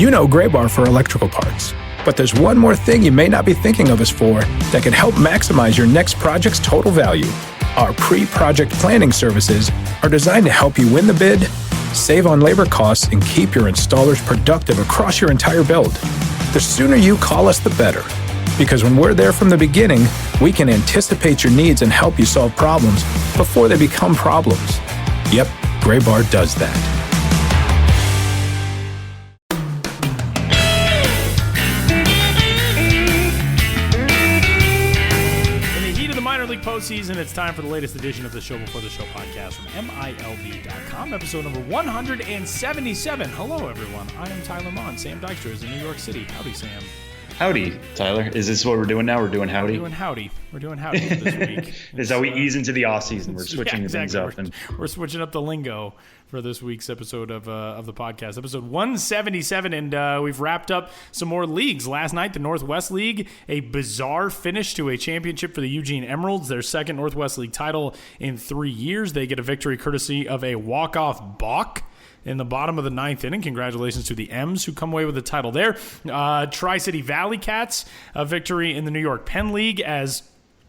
You know Gray Bar for electrical parts, but there's one more thing you may not be thinking of us for that can help maximize your next project's total value. Our pre-project planning services are designed to help you win the bid, save on labor costs, and keep your installers productive across your entire build. The sooner you call us, the better. Because when we're there from the beginning, we can anticipate your needs and help you solve problems before they become problems. Yep, Gray Bar does that. Postseason, it's time for the latest edition of the Show Before the Show podcast from MILB.com, episode number 177. Hello, everyone. I am Tyler Mon. Sam Dykstra is in New York City. Howdy, Sam. Howdy, Tyler. Is this what we're doing now? We're doing howdy? We're doing howdy this week. Is how we ease into the off season. We're switching things up. We're switching up the lingo for this week's episode of the podcast, episode 177, and we've wrapped up some more leagues. Last night, the Northwest League, a bizarre finish to a championship for the Eugene Emeralds, their second Northwest League title in 3 years. They get a victory courtesy of a walk-off balk in the bottom of the ninth inning. Congratulations to the M's who come away with the title there. Tri-City Valley Cats, a victory in the New York Penn League as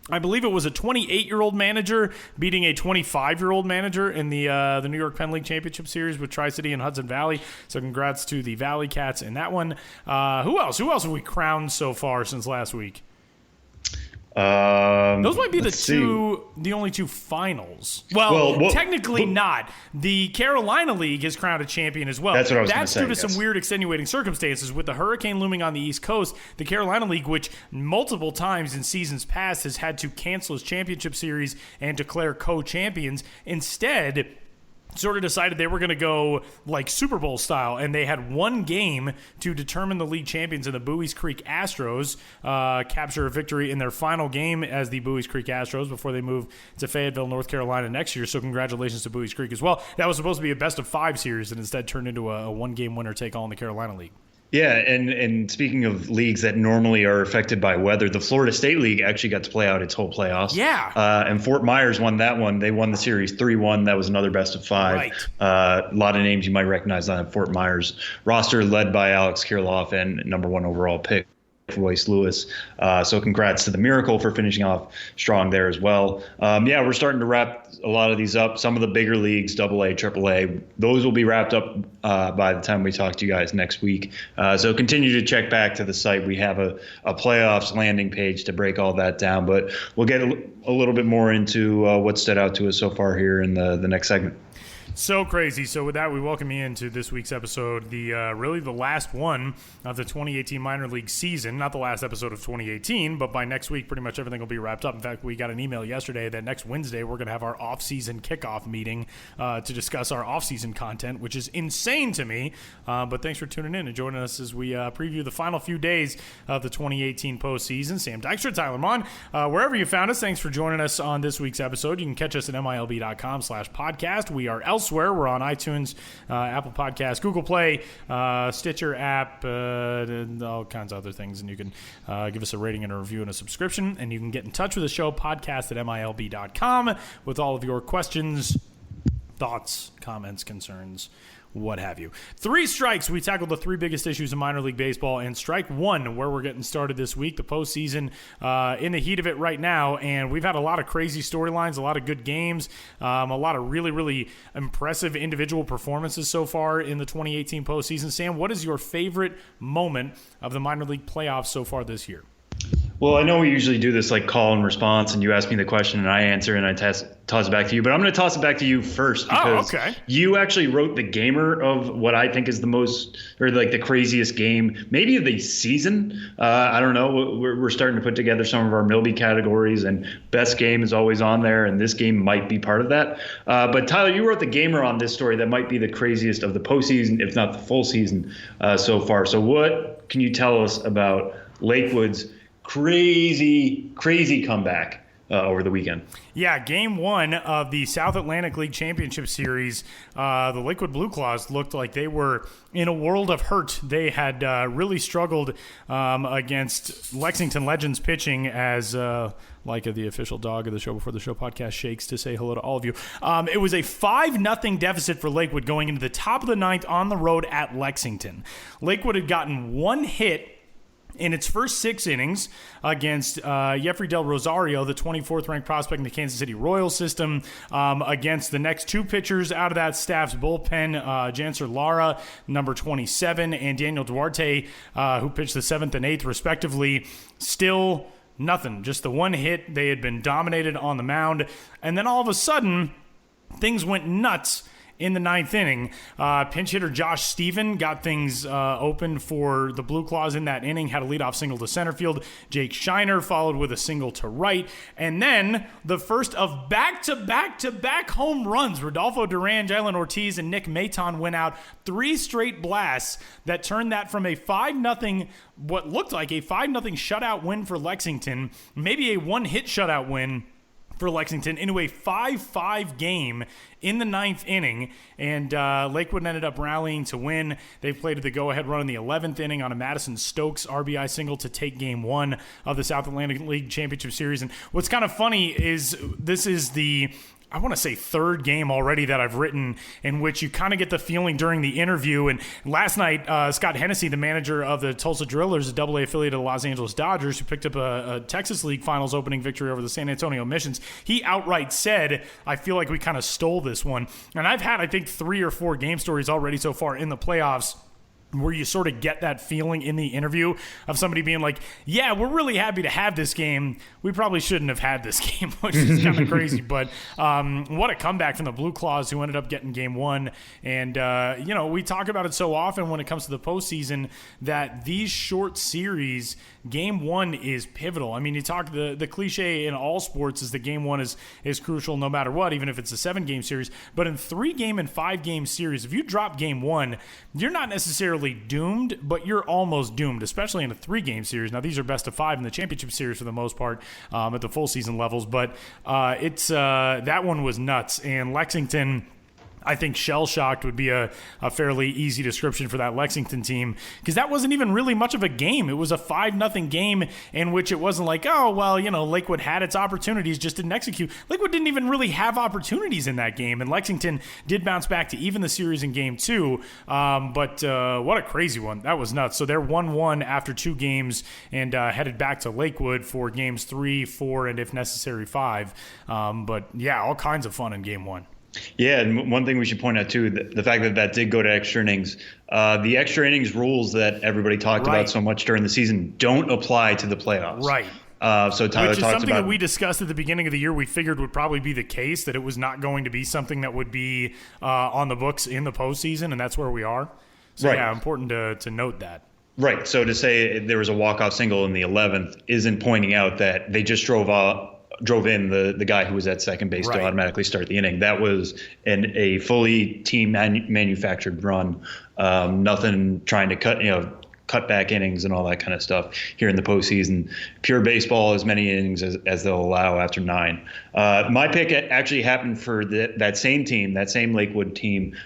I believe it was a 28-year-old manager beating a 25-year-old manager in the New York Penn League Championship Series with Tri-City and Hudson Valley. So congrats to the Valley Cats in that one. Who else? Who else have we crowned so far since last week? Those might be the only two finals. Well, technically not. The Carolina League has crowned a champion as well. That's what I was going to say. That's due to some weird extenuating circumstances with the hurricane looming on the East Coast. The Carolina League, which multiple times in seasons past has had to cancel its championship series and declare co-champions, instead sort of decided they were going to go like Super Bowl style, and they had one game to determine the league champions, and the Buies Creek Astros capture a victory in their final game as the Buies Creek Astros before they move to Fayetteville, North Carolina next year. So congratulations to Buies Creek as well. That was supposed to be a best-of-5 series and instead turned into a one-game winner-take-all in the Carolina League. Yeah, and speaking of leagues that normally are affected by weather, the Florida State League actually got to play out its whole playoffs. Yeah. And Fort Myers won that one. They won the series 3-1. That was another best of 5. Right. A lot of names you might recognize on that Fort Myers roster, led by Alex Kirilloff and number 1 overall pick Royce Lewis. So congrats to the Miracle for finishing off strong there as well. We're starting to wrap a lot of these up. Some of the bigger leagues, AA, AAA, those will be wrapped up by the time we talk to you guys next week. So continue to check back to the site. We have a playoffs landing page to break all that down, but we'll get a little bit more into what stood out to us so far here in the next segment. So crazy. So with that, we welcome you into this week's episode, really the last one of the 2018 minor league season. Not the last episode of 2018, but by next week, pretty much everything will be wrapped up. In fact, we got an email yesterday that next Wednesday we're going to have our off-season kickoff meeting to discuss our off-season content, which is insane to me. But thanks for tuning in and joining us as we preview the final few days of the 2018 postseason. Sam Dykstra, Tyler Mon, wherever you found us, thanks for joining us on this week's episode. You can catch us at MILB.com/podcast. We are elsewhere. We're on iTunes, Apple Podcasts, Google Play, Stitcher app, and all kinds of other things. And you can give us a rating and a review and a subscription. And you can get in touch with the show, podcast at MILB.com, with all of your questions, thoughts, comments, concerns, what have you. 3 strikes. We tackled the 3 biggest issues in minor league baseball, and strike 1, where we're getting started this week, the postseason in the heat of it right now, and we've had a lot of crazy storylines, a lot of good games, a lot of really, really impressive individual performances so far in the 2018 postseason. Sam, what is your favorite moment of the minor league playoffs so far this year? Well, I know we usually do this like call and response, and you ask me the question and I answer and I toss it back to you. But I'm going to toss it back to you first because you actually wrote the gamer of what I think is the most, or like the craziest game, maybe of the season. I don't know. We're starting to put together some of our Milby categories, and best game is always on there, and this game might be part of that. But Tyler, you wrote the gamer on this story that might be the craziest of the postseason, if not the full season so far. So what can you tell us about Lakewood's crazy comeback over the weekend. Yeah, game one of the South Atlantic League Championship Series, the Lakewood Blue Claws looked like they were in a world of hurt. They had really struggled against Lexington Legends pitching as Leica, the official dog of the Show Before the Show podcast, shakes to say hello to all of you. It was a 5-0 deficit for Lakewood going into the top of the ninth on the road at Lexington. Lakewood had gotten one hit in its first 6 innings against Jeffrey Del Rosario, the 24th ranked prospect in the Kansas City Royals system, against the next 2 pitchers out of that staff's bullpen, Janser Lara, number 27, and Daniel Duarte, who pitched the 7th and 8th respectively. Still nothing, just the one hit. They had been dominated on the mound, and then all of a sudden things went nuts in the 9th inning. Pinch hitter Josh Stephen got things open for the Blue Claws in that inning, had a leadoff single to center field. Jake Shiner followed with a single to right. And then the first of back-to-back-to-back home runs. Rodolfo Duran, Jalen Ortiz, and Nick Maton went out 3 straight blasts that turned that from a 5-0, what looked like a 5-0 shutout win for Lexington, maybe a one-hit shutout win for Lexington, into a 5-5 game in the 9th inning, and Lakewood ended up rallying to win. They played the go-ahead run in the 11th inning on a Madison Stokes RBI single to take game 1 of the South Atlantic League Championship Series. And what's kind of funny is this is the, I want to say, 3rd game already that I've written in which you kind of get the feeling during the interview. And last night, Scott Hennessy, the manager of the Tulsa Drillers, a AA affiliate of the Los Angeles Dodgers, who picked up a Texas League Finals opening victory over the San Antonio Missions, he outright said, I feel like we kind of stole this one. And I've had, I think, 3 or 4 game stories already so far in the playoffs where you sort of get that feeling in the interview of somebody being like, yeah, we're really happy to have this game. We probably shouldn't have had this game, which is kind of crazy. But what a comeback from the Blue Claws, who ended up getting game 1. And, we talk about it so often when it comes to the postseason that these short series, game 1 is pivotal. I mean, you talk, the cliche in all sports is that game 1 is crucial no matter what, even if it's a 7-game series. But in 3-game and 5-game series, if you drop game 1, you're not necessarily doomed, but you're almost doomed, especially in a 3-game series. Now, these are best of 5 in the championship series for the most part at the full season levels, but it's that one was nuts. And Lexington, I think shell-shocked would be a fairly easy description for that Lexington team, because that wasn't even really much of a game. It was a 5-0 game in which it wasn't like, oh, well, Lakewood had its opportunities, just didn't execute. Lakewood didn't even really have opportunities in that game, and Lexington did bounce back to even the series in game 2, but what a crazy one. That was nuts. So they're 1-1 after 2 games and headed back to Lakewood for games 3, 4, and if necessary, 5. But yeah, all kinds of fun in game 1. Yeah, and one thing we should point out, too, the fact that did go to extra innings. The extra innings rules that everybody talked about so much during the season don't apply to the playoffs. Right. So Tyler Which is talks something about, that we discussed at the beginning of the year. We figured would probably be the case, that it was not going to be something that would be on the books in the postseason, and that's where we are. So, yeah, important to note that. Right. So to say there was a walk-off single in the 11th isn't pointing out that they just drove in the guy who was at second base to automatically start the inning. That was a fully team manufactured run. Nothing trying to cut back innings and all that kind of stuff here in the postseason. Pure baseball, as many innings as they'll allow after 9. My pick actually happened for that same team, that same Lakewood team,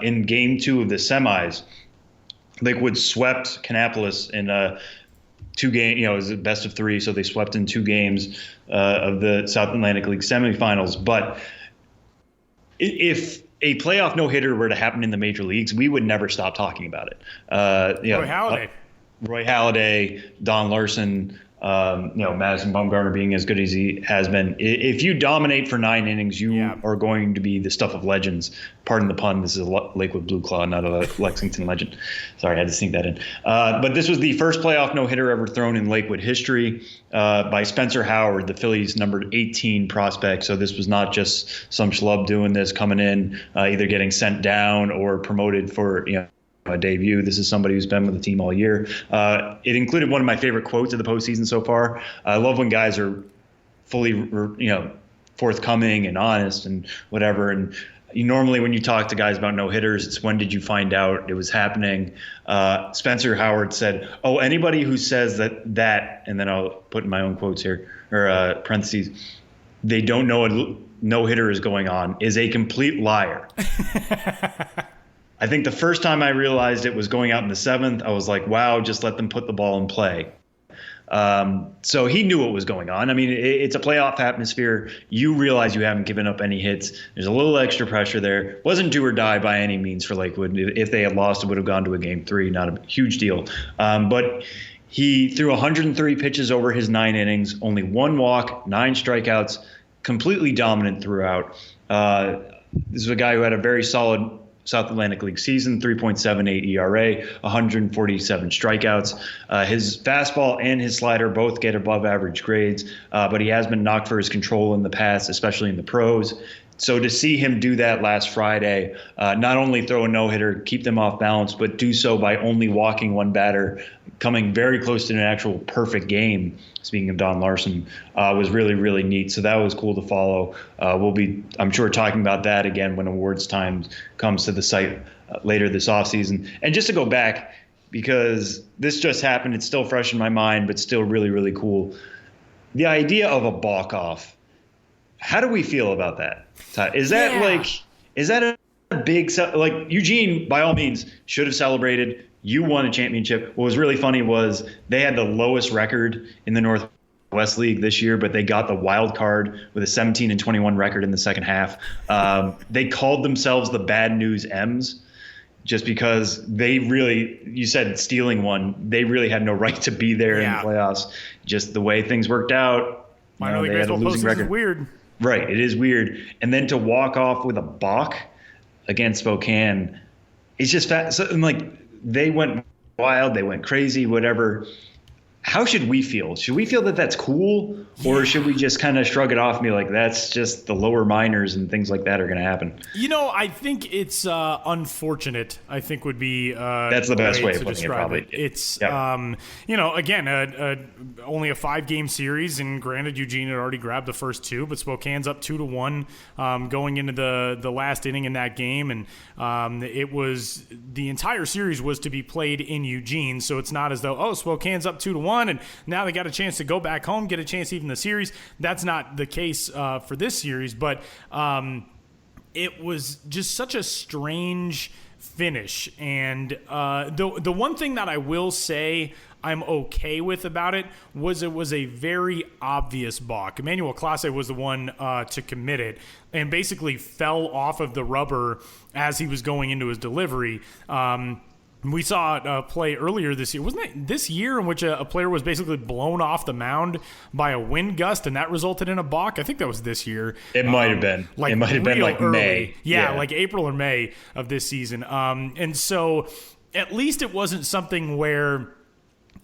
in game 2 of the semis. Lakewood swept Kannapolis in 2 games, it was a best of 3, so they swept in 2 games of the South Atlantic League semifinals. But if a playoff no-hitter were to happen in the major leagues, we would never stop talking about it. Roy Halladay, Don Larson, Madison Bumgarner being as good as he has been. If you dominate for 9 innings, you are going to be the stuff of legends. Pardon the pun. This is a Lakewood Blue Claw, not a Lexington legend. Sorry, I had to sneak that in. But this was the first playoff no-hitter ever thrown in Lakewood history by Spencer Howard, the Phillies' number 18 prospect. So this was not just some schlub doing this, coming in, either getting sent down or promoted for, a debut. This is somebody who's been with the team all year. It included one of my favorite quotes of the postseason so far. I love when guys are fully, forthcoming and honest and whatever. And normally when you talk to guys about no-hitters, it's when did you find out it was happening? Spencer Howard said, anybody who says that, and then I'll put in my own quotes here, or parentheses, they don't know a no-hitter is going on is a complete liar. I think the first time I realized it was going out in the 7th, I was like, wow, just let them put the ball in play. So he knew what was going on. I mean, it's a playoff atmosphere. You realize you haven't given up any hits. There's a little extra pressure there. Wasn't do or die by any means for Lakewood. If they had lost, it would have gone to a game 3. Not a huge deal. But he threw 103 pitches over his 9 innings, only 1 walk, 9 strikeouts, completely dominant throughout. This is a guy who had a very solid South Atlantic League season, 3.78 ERA, 147 strikeouts. His fastball and his slider both get above average grades, but he has been knocked for his control in the past, especially in the pros. So to see him do that last Friday, not only throw a no-hitter, keep them off balance, but do so by only walking 1 batter, coming very close to an actual perfect game, speaking of Don Larson, was really, really neat. So that was cool to follow. We'll be, I'm sure, talking about that again when awards time comes to the site later this offseason. And just to go back, because this just happened, it's still fresh in my mind, but still really, really cool. The idea of a balk-off, how do we feel about that? Is that is that a big, like Eugene, by all means, should have celebrated. You won a championship. What was really funny was they had the lowest record in the Northwest League this year, but they got the wild card with a 17-21 record in the second half. They called themselves the Bad News M's just because they really, you said stealing one, they really had no right to be there in the playoffs. Just the way things worked out. Minor league baseball postseason is weird. Right, it is weird. And then to walk off with a balk against Spokane, it's just so, and like they went wild, they went crazy, whatever. How should we feel? Should we feel that that's cool, or should we just kind of shrug it off and be like, that's just the lower minors and things like that are going to happen? You know, I think it's unfortunate, I think would be that's the best way of putting it, probably. It's, you know, again, only a 5-game series, and granted, Eugene had already grabbed the first 2, but Spokane's up 2-1 going into the last inning in that game, and it was the entire series was to be played in Eugene, so it's not as though, Spokane's up 2-1, and now they got a chance to go back home, get a chance to even the series. That's not the case for this series, but it was just such a strange finish. And the one thing that I will say I'm okay with about it was a very obvious balk. Emmanuel Clase was the one to commit it and basically fell off of the rubber as he was going into his delivery. We saw a play earlier this year. Wasn't it this year in which a player was basically blown off the mound by a wind gust, and that resulted in a balk? I think that was this year. It might have been. It might have been like early. May. Yeah, like April or May of this season. And so at least it wasn't something where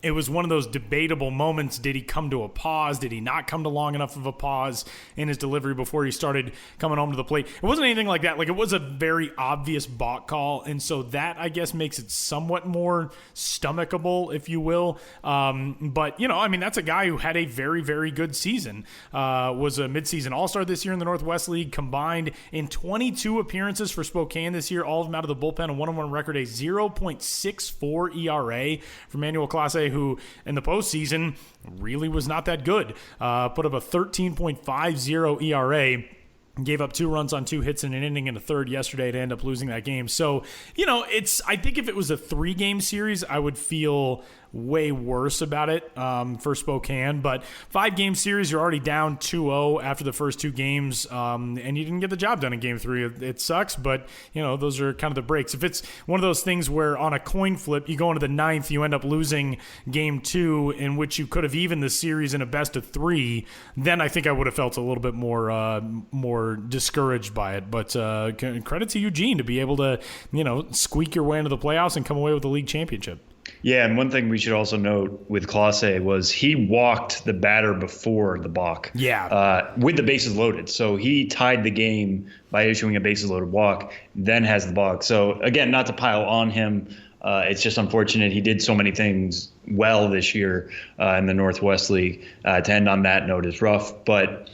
it was one of those debatable moments. Did he come to a pause? Did he not come to long enough of a pause in his delivery before he started coming home to the plate? It wasn't anything like that. Like, it was a very obvious balk call, and so that, I guess, makes it somewhat more stomachable, if you will. But, you know, I mean, that's a guy who had a very, very good season. Was a midseason All-Star this year in the Northwest League, combined in 22 appearances for Spokane this year, all of them out of the bullpen, a 1-1 record, a 0.64 ERA for Emmanuel Clase, who in the postseason really was not that good. Put up a 13.50 ERA. Gave up 2 runs on 2 hits in an inning and a third yesterday to end up losing that game. So, you know, I think if it was a 3-game series, I would feel way worse about it for Spokane. But 5-game series, you're already down 2-0 after the first 2 games, and you didn't get the job done in game 3. It sucks, but, you know, those are kind of the breaks. If it's one of those things where on a coin flip, you go into the 9th, you end up losing game 2, in which you could have evened the series in a best of 3, then I think I would have felt a little bit more discouraged by it. But credit to Eugene to be able to, you know, squeak your way into the playoffs and come away with the league championship. Yeah, and one thing we should also note with Clase was he walked the batter before the balk. Yeah. With the bases loaded. So he tied the game by issuing a bases loaded walk, then has the balk. So, again, not to pile on him. It's just unfortunate he did so many things well this year in the Northwest League. To end on that note is rough. But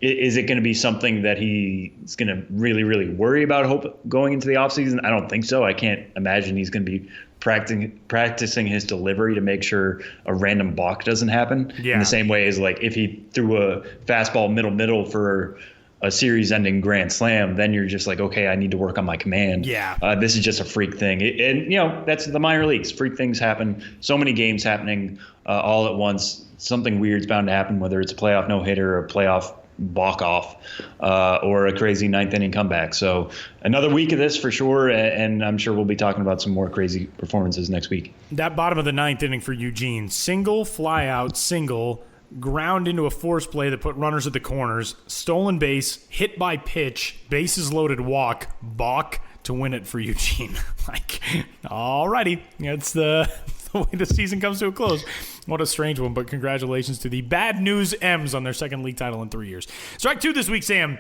Is it going to be something that he's going to really, really worry about going into the offseason? I don't think so. I can't imagine he's going to be practicing his delivery to make sure a random balk doesn't happen. Yeah. In the same way as like if he threw a fastball middle for a series-ending grand slam, then you're just like, okay, I need to work on my command. Yeah. This is just a freak thing. And that's the minor leagues. Freak things happen. So many games happening all at once. Something weird's bound to happen, whether it's a playoff no-hitter or a playoff walk-off or a crazy ninth-inning comeback. So another week of this for sure, and I'm sure we'll be talking about some more crazy performances next week. That bottom of the ninth inning for Eugene, single, fly out, single, ground into a force play that put runners at the corners, stolen base, hit by pitch, bases loaded walk, balk to win it for Eugene. Like, alrighty, that's the way the season comes to a close. What a strange one, but congratulations to the Bad News M's on their second league title in 3 years. Strike two this week, Sam.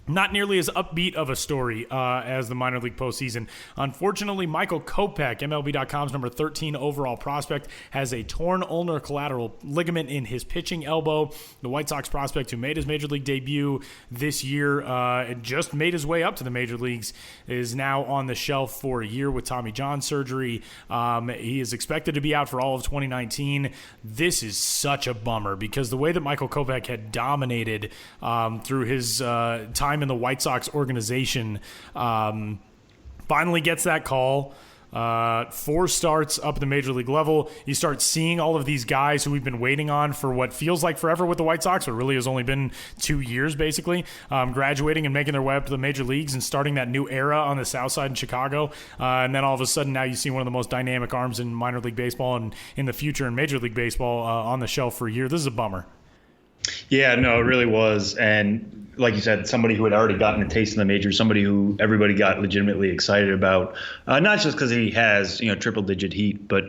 Not nearly as upbeat of a story as the minor league postseason. Unfortunately, Michael Kopech, MLB.com's number 13 overall prospect, has a torn ulnar collateral ligament in his pitching elbow. The White Sox prospect who made his major league debut this year and just made his way up to the major leagues is now on the shelf for a year with Tommy John surgery. He is expected to be out for all of 2019. This is such a bummer because the way that Michael Kopech had dominated through his time in the White Sox organization, finally gets that call. 4 starts up at the major league level. You start seeing all of these guys who we've been waiting on for what feels like forever with the White Sox, but really has only been 2 years basically, graduating and making their way up to the major leagues and starting that new era on the South Side in Chicago. And then all of a sudden now you see one of the most dynamic arms in minor league baseball and in the future in Major League Baseball on the shelf for a year. This is a bummer. Yeah, no, it really was. And like you said, somebody who had already gotten a taste in the majors, somebody who everybody got legitimately excited about, not just because he has, triple-digit heat, but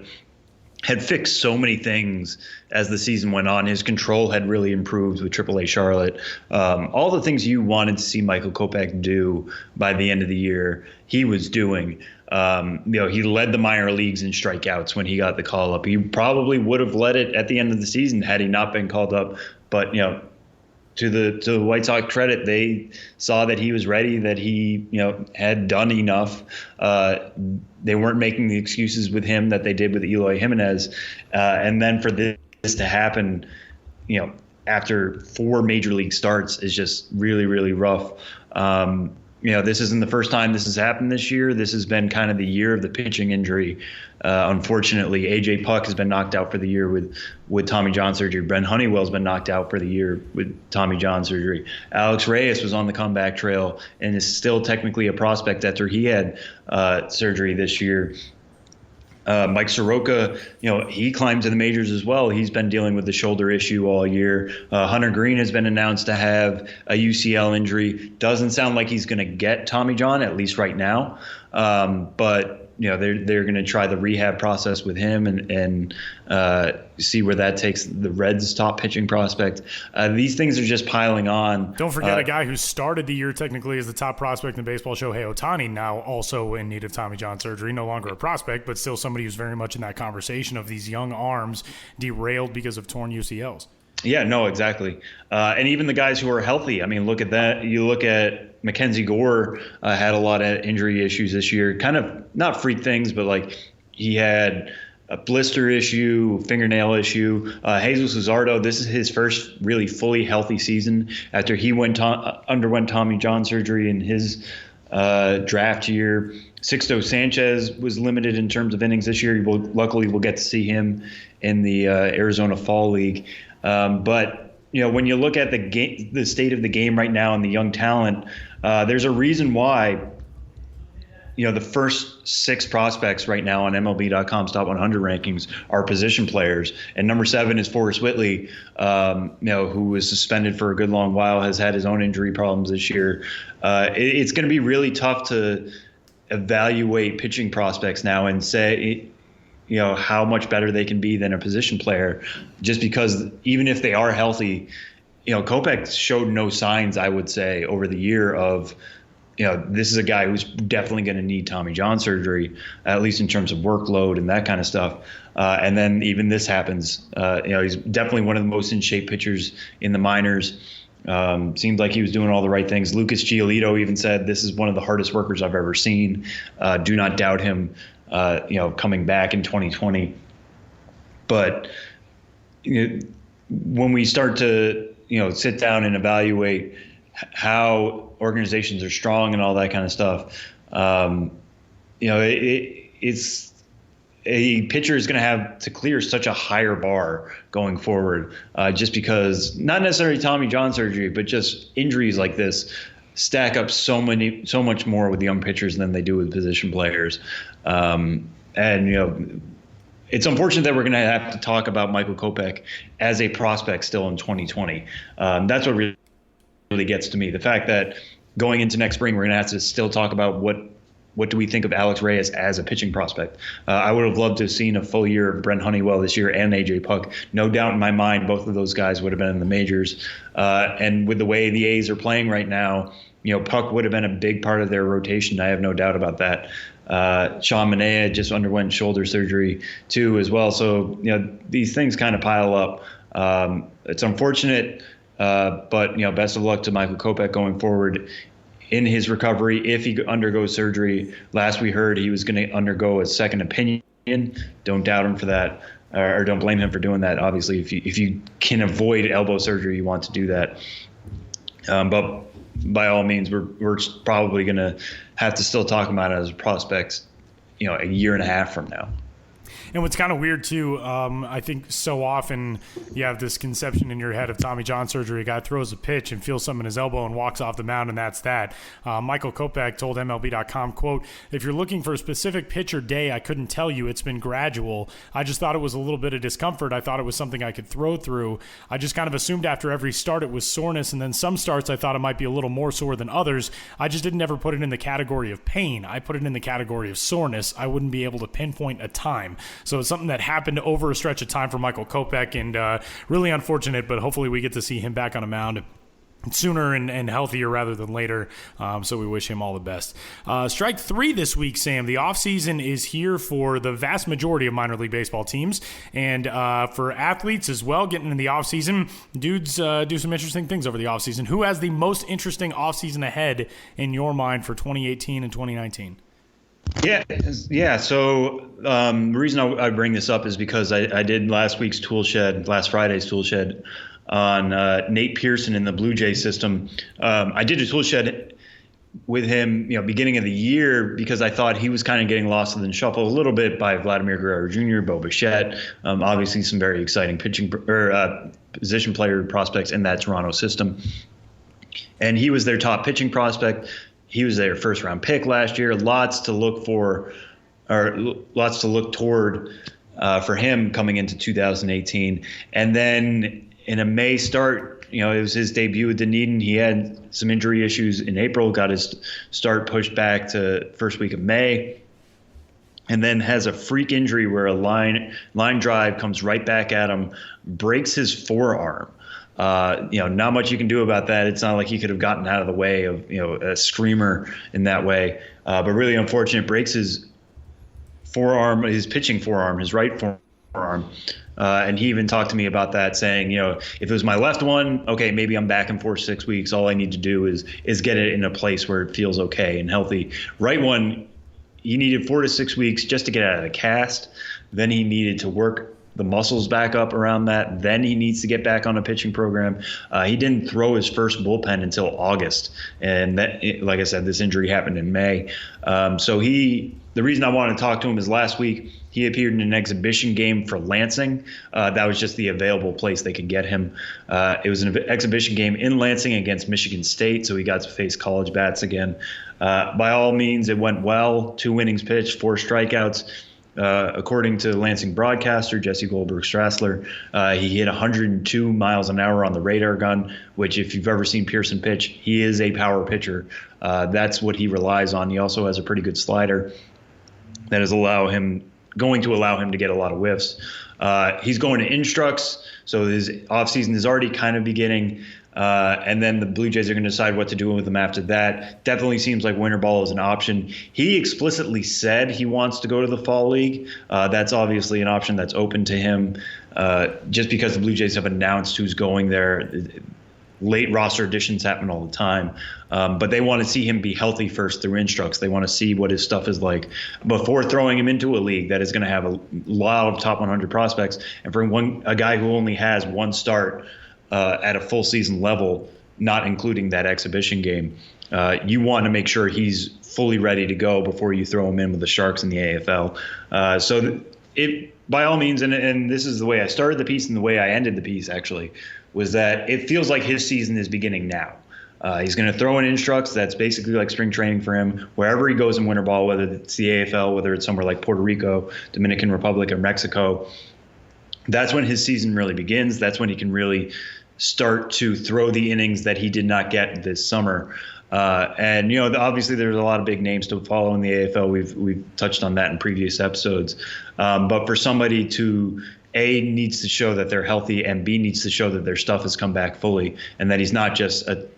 had fixed so many things as the season went on. His control had really improved with AAA Charlotte. All the things you wanted to see Michael Kopech do by the end of the year, he was doing. He led the minor leagues in strikeouts when he got the call up. He probably would have led it at the end of the season had he not been called up. But, to the White Sox credit, they saw that he was ready, that he, had done enough. They weren't making the excuses with him that they did with Eloy Jimenez. And then for this to happen, after 4 major league starts is just really, really rough. This isn't the first time this has happened this year. This has been kind of the year of the pitching injury. Unfortunately, AJ Puck has been knocked out for the year with Tommy John surgery. Brent Honeywell's been knocked out for the year with Tommy John surgery. Alex Reyes was on the comeback trail and is still technically a prospect after he had surgery this year. Mike Soroka, he climbed to the majors as well. He's been dealing with the shoulder issue all year. Hunter Green has been announced to have a UCL injury. Doesn't sound like he's going to get Tommy John, at least right now. But they're going to try the rehab process with him and see where that takes the Reds' top pitching prospect. These things are just piling on. Don't forget a guy who started the year technically as the top prospect in baseball, Shohei Ohtani, now also in need of Tommy John surgery. No longer a prospect, but still somebody who's very much in that conversation of these young arms derailed because of torn UCLs. Yeah, no, exactly. And even the guys who are healthy. I mean, look at that. You look at Mackenzie Gore had a lot of injury issues this year. Kind of not freak things, but like he had a blister issue, fingernail issue. Jesus Luzardo, this is his first really fully healthy season after he underwent Tommy John surgery in his draft year. Sixto Sanchez was limited in terms of innings this year. Luckily, we'll get to see him in the Arizona Fall League. But when you look at the state of the game right now and the young talent, there's a reason why, the first 6 prospects right now on MLB.com's top 100 rankings are position players. And number 7 is Forrest Whitley, who was suspended for a good long while, has had his own injury problems this year. It's going to be really tough to evaluate pitching prospects now and say, how much better they can be than a position player, just because even if they are healthy, Kopech showed no signs, I would say, over the year of, this is a guy who's definitely going to need Tommy John surgery, at least in terms of workload and that kind of stuff. And then even this happens. He's definitely one of the most in shape pitchers in the minors. Seemed like he was doing all the right things. Lucas Giolito even said, "This is one of the hardest workers I've ever seen. Do not doubt him, coming back in 2020." But when we start to, sit down and evaluate how organizations are strong and all that kind of stuff, it's a pitcher is going to have to clear such a higher bar going forward, just because not necessarily Tommy John surgery, but just injuries like this stack up so much more with young pitchers than they do with position players. It's unfortunate that we're going to have to talk about Michael Kopech as a prospect still in 2020. That's what really gets to me. The fact that going into next spring, we're going to have to still talk about what do we think of Alex Reyes as a pitching prospect. I would have loved to have seen a full year of Brent Honeywell this year and A.J. Puck. No doubt in my mind, both of those guys would have been in the majors. And with the way the A's are playing right now, Puck would have been a big part of their rotation. I have no doubt about that. Sean Manaea just underwent shoulder surgery too as well. So, these things kind of pile up. It's unfortunate, but, best of luck to Michael Kopech going forward in his recovery. If he undergoes surgery, last we heard he was going to undergo a second opinion. Don't doubt him for that, or don't blame him for doing that. Obviously, if you can avoid elbow surgery, you want to do that. But by all means, we're probably going to have to still talk about it as prospects, a year and a half from now. And what's kind of weird, too, I think so often you have this conception in your head of Tommy John surgery. A guy throws a pitch and feels something in his elbow and walks off the mound, and that's that. Michael Kopech told MLB.com, quote, "If you're looking for a specific pitch or day, I couldn't tell you. It's been gradual. I just thought it was a little bit of discomfort. I thought it was something I could throw through. I just kind of assumed after every start it was soreness, and then some starts I thought it might be a little more sore than others. I just didn't ever put it in the category of pain. I put it in the category of soreness. I wouldn't be able to pinpoint a time." So it's something that happened over a stretch of time for Michael Kopech, and really unfortunate, but hopefully we get to see him back on a mound sooner and healthier rather than later. So we wish him all the best. Strike three this week, Sam. The offseason is here for the vast majority of minor league baseball teams, and for athletes as well, getting in the offseason. Dudes do some interesting things over the offseason. Who has the most interesting offseason ahead in your mind for 2018 and 2019? Yeah. So the reason I bring this up is because I did last Friday's tool shed on Nate Pearson in the Blue Jay system. I did a tool shed with him, beginning of the year, because I thought he was kind of getting lost in the shuffle a little bit by Vladimir Guerrero Jr., Bo Bichette, obviously some very exciting pitching or position player prospects in that Toronto system. And he was their top pitching prospect. He was their first round pick last year. Lots to look toward for him coming into 2018. And then in a May start, it was his debut with Dunedin. He had some injury issues in April, got his start pushed back to first week of May, and then has a freak injury where a line drive comes right back at him, breaks his forearm. Not much you can do about that. It's not like he could have gotten out of the way of, a screamer in that way. But really unfortunate, breaks his forearm, his pitching forearm, his right forearm. And he even talked to me about that, saying, if it was my left one, okay, maybe I'm back in 4 to 6 weeks. All I need to do is get it in a place where it feels okay and healthy. Right one, he needed 4 to 6 weeks just to get out of the cast. Then he needed to work the muscles back up around that. Then he needs to get back on a pitching program. He didn't throw his first bullpen until August. And that, like I said, this injury happened in May. The reason I wanted to talk to him is last week he appeared in an exhibition game for Lansing. That was just the available place they could get him. It was an exhibition game in Lansing against Michigan State, so he got to face college bats again. By all means, it went well. 2 innings pitched, 4 strikeouts. According to Lansing broadcaster Jesse Goldberg-Strassler, he hit 102 miles an hour on the radar gun, which if you've ever seen Pearson pitch, he is a power pitcher. That's what he relies on. He also has a pretty good slider that is going to allow him to get a lot of whiffs. He's going to Instructs, so his offseason is already kind of beginning. And then the Blue Jays are going to decide what to do with him after that. Definitely seems like winter ball is an option. He explicitly said he wants to go to the fall league. That's obviously an option that's open to him. Just because the Blue Jays have announced who's going there, late roster additions happen all the time. But they want to see him be healthy first through instructs. They want to see what his stuff is like before throwing him into a league that is going to have a lot of top 100 prospects. And for a guy who only has one start at a full season level, not including that exhibition game, you want to make sure he's fully ready to go before you throw him in with the Sharks in the AFL. So it, by all means, and this is the way I started the piece and the way I ended the piece actually, was that it feels like his season is beginning now. He's going to throw in instructs. That's basically like spring training for him. Wherever he goes in winter ball, whether it's the AFL, whether it's somewhere like Puerto Rico, Dominican Republic, or Mexico, that's when his season really begins. That's when he can really start to throw the innings that he did not get this summer. And obviously there's a lot of big names to follow in the AFL. We've touched on that in previous episodes. But for somebody to A, needs to show that they're healthy, and B, needs to show that their stuff has come back fully and that he's not just a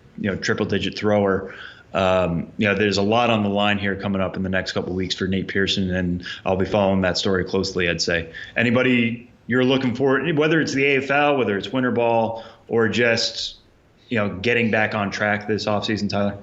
triple digit thrower. There's a lot on the line here coming up in the next couple of weeks for Nate Pearson, and I'll be following that story closely. I'd say anybody you're looking for, whether it's the AFL, whether it's winter ball, or just getting back on track this offseason, Tyler?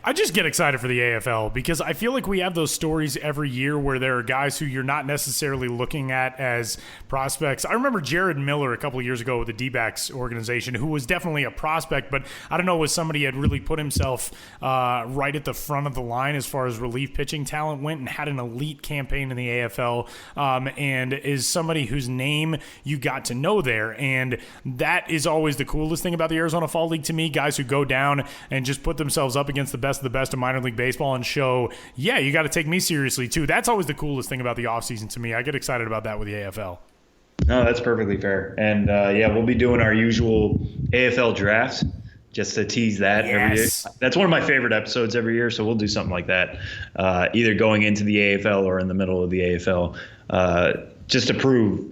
I just get excited for the AFL because I feel like we have those stories every year where there are guys who you're not necessarily looking at as prospects. I remember Jared Miller a couple of years ago with the D-backs organization, who was definitely a prospect, but I don't know, was somebody who had really put himself right at the front of the line as far as relief pitching talent went and had an elite campaign in the AFL, and is somebody whose name you got to know there. And that is always the coolest thing about the Arizona Fall League to me, guys who go down and just put themselves up against the best of the best of minor league baseball and show, yeah, you got to take me seriously too. That's always the coolest thing about the offseason to me. I get excited about that with the AFL. No, that's perfectly fair. And we'll be doing our usual AFL draft just to tease that every year. That's one of my favorite episodes every year, so we'll do something like that, either going into the AFL or in the middle of the AFL, just to prove,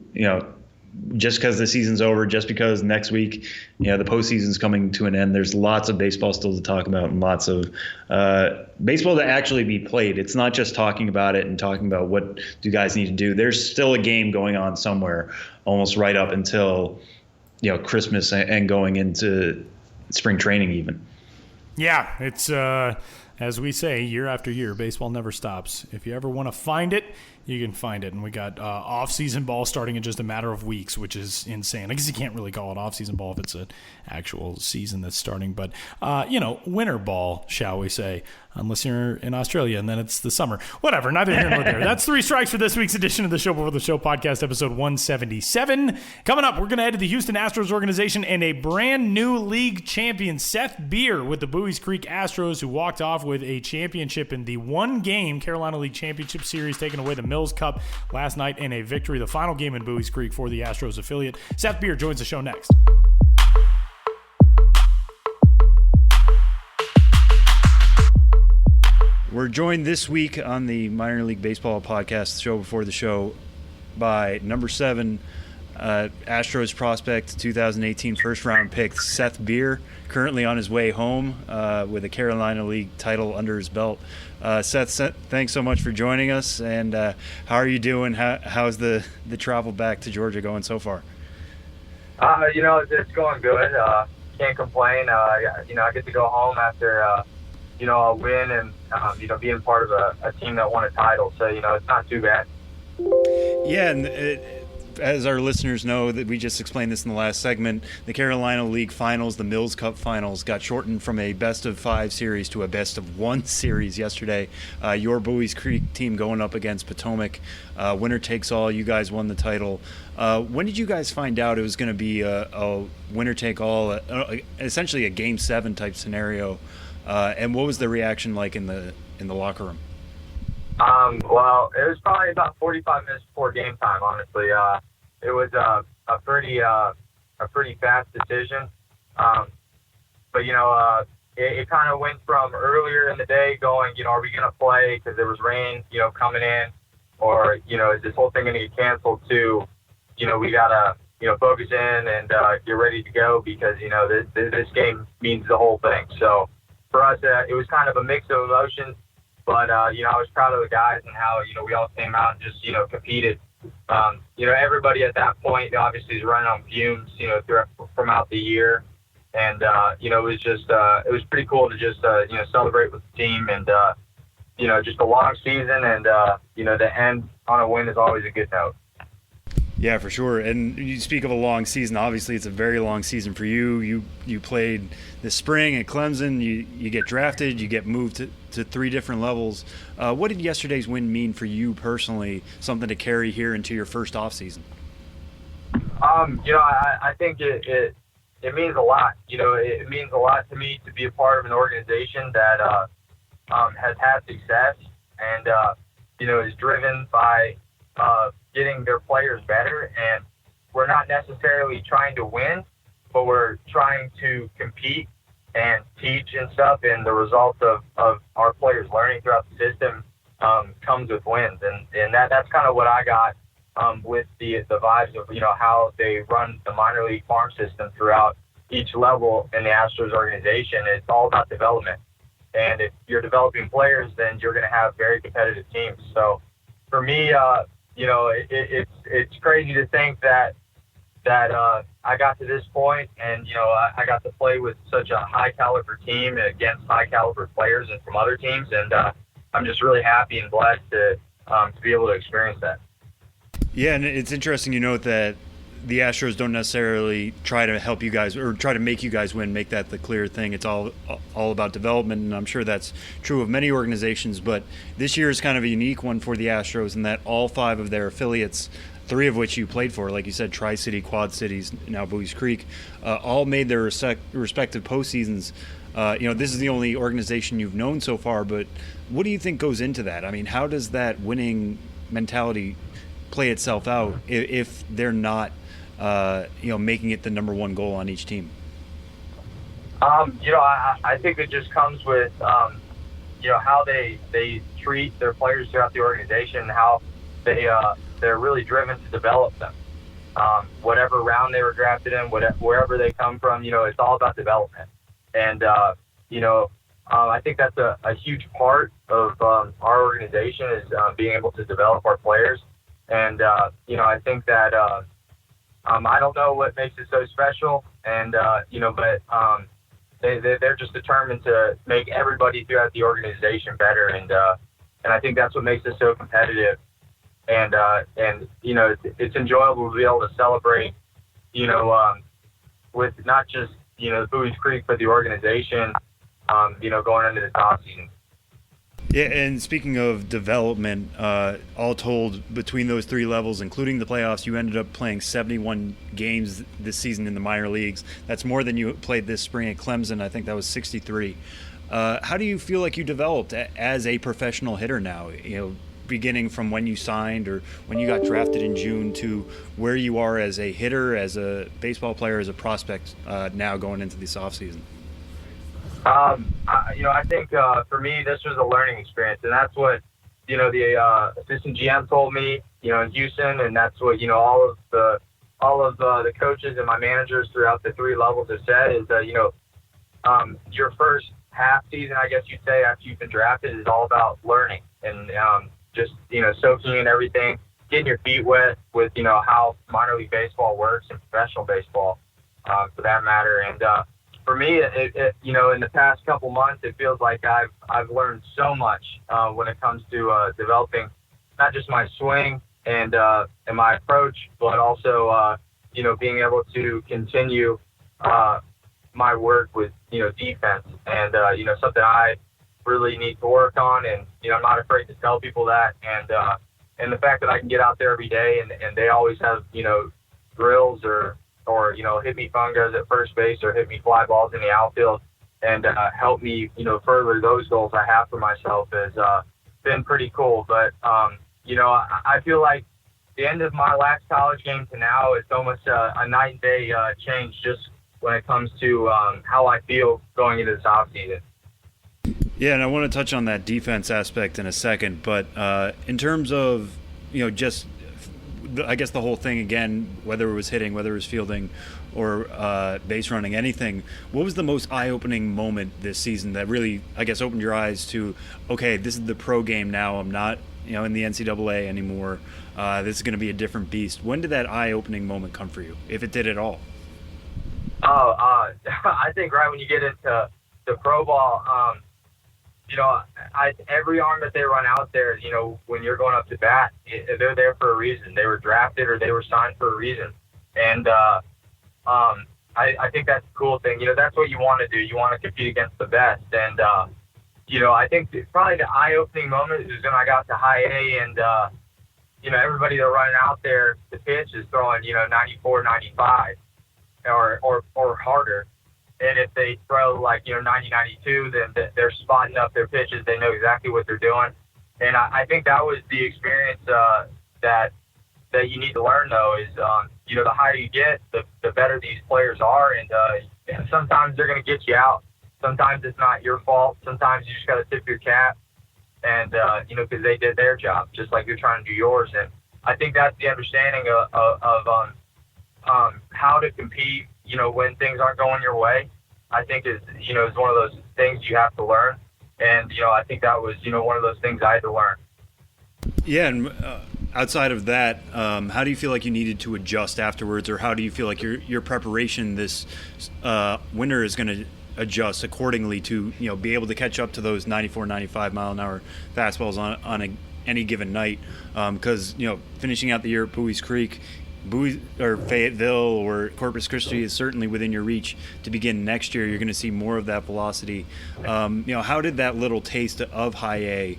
just because the season's over, just because next week, the postseason's coming to an end, there's lots of baseball still to talk about and lots of baseball to actually be played. It's not just talking about it and talking about what do guys need to do. There's still a game going on somewhere almost right up until, Christmas and going into spring training even. Yeah, it's as we say, year after year, baseball never stops. If you ever want to find it, you can find it. And we got off-season ball starting in just a matter of weeks, which is insane. I guess you can't really call it off-season ball if it's an actual season that's starting. But, winter ball, shall we say, unless you're in Australia and then it's the summer. Whatever, neither here nor there. That's 3 strikes for this week's edition of the Show Before the Show podcast, episode 177. Coming up, we're going to head to the Houston Astros organization and a brand new league champion, Seth Beer, with the Buies Creek Astros, who walked off with a championship in the one-game Carolina League Championship Series, taking away the Mills Cup last night in a victory, the final game in Buies Creek for the Astros affiliate. Seth Beer joins the show next. We're joined this week on the Minor League Baseball podcast, Show Before the Show, by number 7 Astros prospect, 2018 first-round pick, Seth Beer, currently on his way home with a Carolina League title under his belt. Seth, thanks so much for joining us, and how are you doing? How's the travel back to Georgia going so far? It's going good. Can't complain. I get to go home after a win and being part of a team that won a title. So it's not too bad. Yeah, and as our listeners know, that we just explained this in the last segment, the Carolina League Finals, the Mills Cup Finals, got shortened from a best-of-5 series to a best-of-1 series yesterday. Your Buies Creek team going up against Potomac. Winner takes all. You guys won the title. When did you guys find out it was going to be a winner-take-all, essentially a Game 7 type scenario? And what was the reaction like in the locker room? Well, it was probably about 45 minutes before game time, honestly. It was a pretty fast decision. But it kind of went from earlier in the day going, are we going to play because there was rain, coming in, or, is this whole thing going to get canceled to, we got to, focus in and get ready to go because, this game means the whole thing. So for us, it was kind of a mix of emotions. But, I was proud of the guys and how, we all came out and just, competed. Everybody at that point, obviously, is running on fumes, throughout the year. And it was just it was pretty cool to just celebrate with the team, and just a long season, and to end on a win is always a good note. Yeah, for sure. And you speak of a long season. Obviously, it's a very long season for you. You played this spring at Clemson. You get drafted. You get moved to 3 different levels. What did yesterday's win mean for you personally, something to carry here into your first offseason? I think it means a lot. It means a lot to me to be a part of an organization that has had success and, is driven by getting their players better. And we're not necessarily trying to win, but we're trying to compete and teach and stuff. And the result of our players learning throughout the system comes with wins. And that's kind of what I got with the vibes of, how they run the minor league farm system throughout each level in the Astros organization. It's all about development. And if you're developing players, then you're going to have very competitive teams. So for me, it's crazy to think that I got to this point, and I got to play with such a high caliber team against high caliber players and from other teams, and I'm just really happy and blessed to be able to experience that. Yeah, and it's interesting you note that the Astros don't necessarily try to help you guys or try to make you guys win, make that the clear thing. It's all about development, and I'm sure that's true of many organizations. But this year is kind of a unique one for the Astros in that all 5 of their affiliates, 3 of which you played for, like you said, Tri-City, Quad Cities, now Buies Creek, all made their respective postseasons. This is the only organization you've known so far, but what do you think goes into that? I mean, how does that winning mentality play itself out if they're not making it the number 1 goal on each team? I think it just comes with, how they treat their players throughout the organization, how they're really driven to develop them. Whatever round they were drafted in, wherever they come from, it's all about development. And, I think that's a huge part of our organization is being able to develop our players. And, I think that I don't know what makes it so special, and but they're just determined to make everybody throughout the organization better, and I think that's what makes it so competitive, and it's enjoyable to be able to celebrate, with not just Buies Creek but the organization, going into this offseason. Yeah, and speaking of development, all told, between those 3 levels, including the playoffs, you ended up playing 71 games this season in the minor leagues. That's more than you played this spring at Clemson. I think that was 63. How do you feel like you developed as a professional hitter now, beginning from when you signed or when you got drafted in June to where you are as a hitter, as a baseball player, as a prospect now going into this offseason? I think for me this was a learning experience, and that's what the assistant GM told me, in Houston, and that's what all of the coaches and my managers throughout the 3 levels have said is that your first half season, I guess you'd say, after you've been drafted, is all about learning and just soaking in everything, getting your feet wet with how minor league baseball works and professional baseball, for that matter, and. For me, it in the past couple months, it feels like I've learned so much when it comes to developing not just my swing and my approach, but also being able to continue my work with defense, and something I really need to work on, and I'm not afraid to tell people that, and the fact that I can get out there every day and they always have drills or hit me fungas at first base or hit me fly balls in the outfield, and help me, further those goals I have for myself has been pretty cool. But, I feel like the end of my last college game to now, it's almost a night and day change just when it comes to how I feel going into this offseason. Yeah, and I want to touch on that defense aspect in a second, but in terms of, just I guess the whole thing again, whether it was hitting, whether it was fielding or base running, anything, what was the most eye-opening moment this season that really, I guess, opened your eyes to, okay, this is the pro game now, I'm not in the NCAA anymore, this is going to be a different beast? When did that eye-opening moment come for you, if it did at all? I think right when you get into the pro ball, every arm that they run out there, when you're going up to bat, they're there for a reason. They were drafted or they were signed for a reason. And I think that's the cool thing. That's what you want to do. You want to compete against the best. And, I think probably the eye-opening moment is when I got to high A and, everybody they're running out there, the pitch is throwing, 94, 95 or harder. And if they throw 90, 92, then they're spotting up their pitches. They know exactly what they're doing. And I think that was the experience that you need to learn, though, is, the higher you get, the better these players are. And sometimes they're going to get you out. Sometimes it's not your fault. Sometimes you just got to tip your cap. And, because they did their job, just like you're trying to do yours. And I think that's the understanding of how to compete, when things aren't going your way. I think is one of those things you have to learn. And, I think that was, one of those things I had to learn. Yeah, and outside of that, how do you feel like you needed to adjust afterwards, or how do you feel like your preparation this winter is going to adjust accordingly to be able to catch up to those 94, 95 mile an hour fastballs on any given night? Because finishing out the year at Buies Creek, Buies or Fayetteville or Corpus Christi is certainly within your reach to begin next year. You're going to see more of that velocity. How did that little taste of high A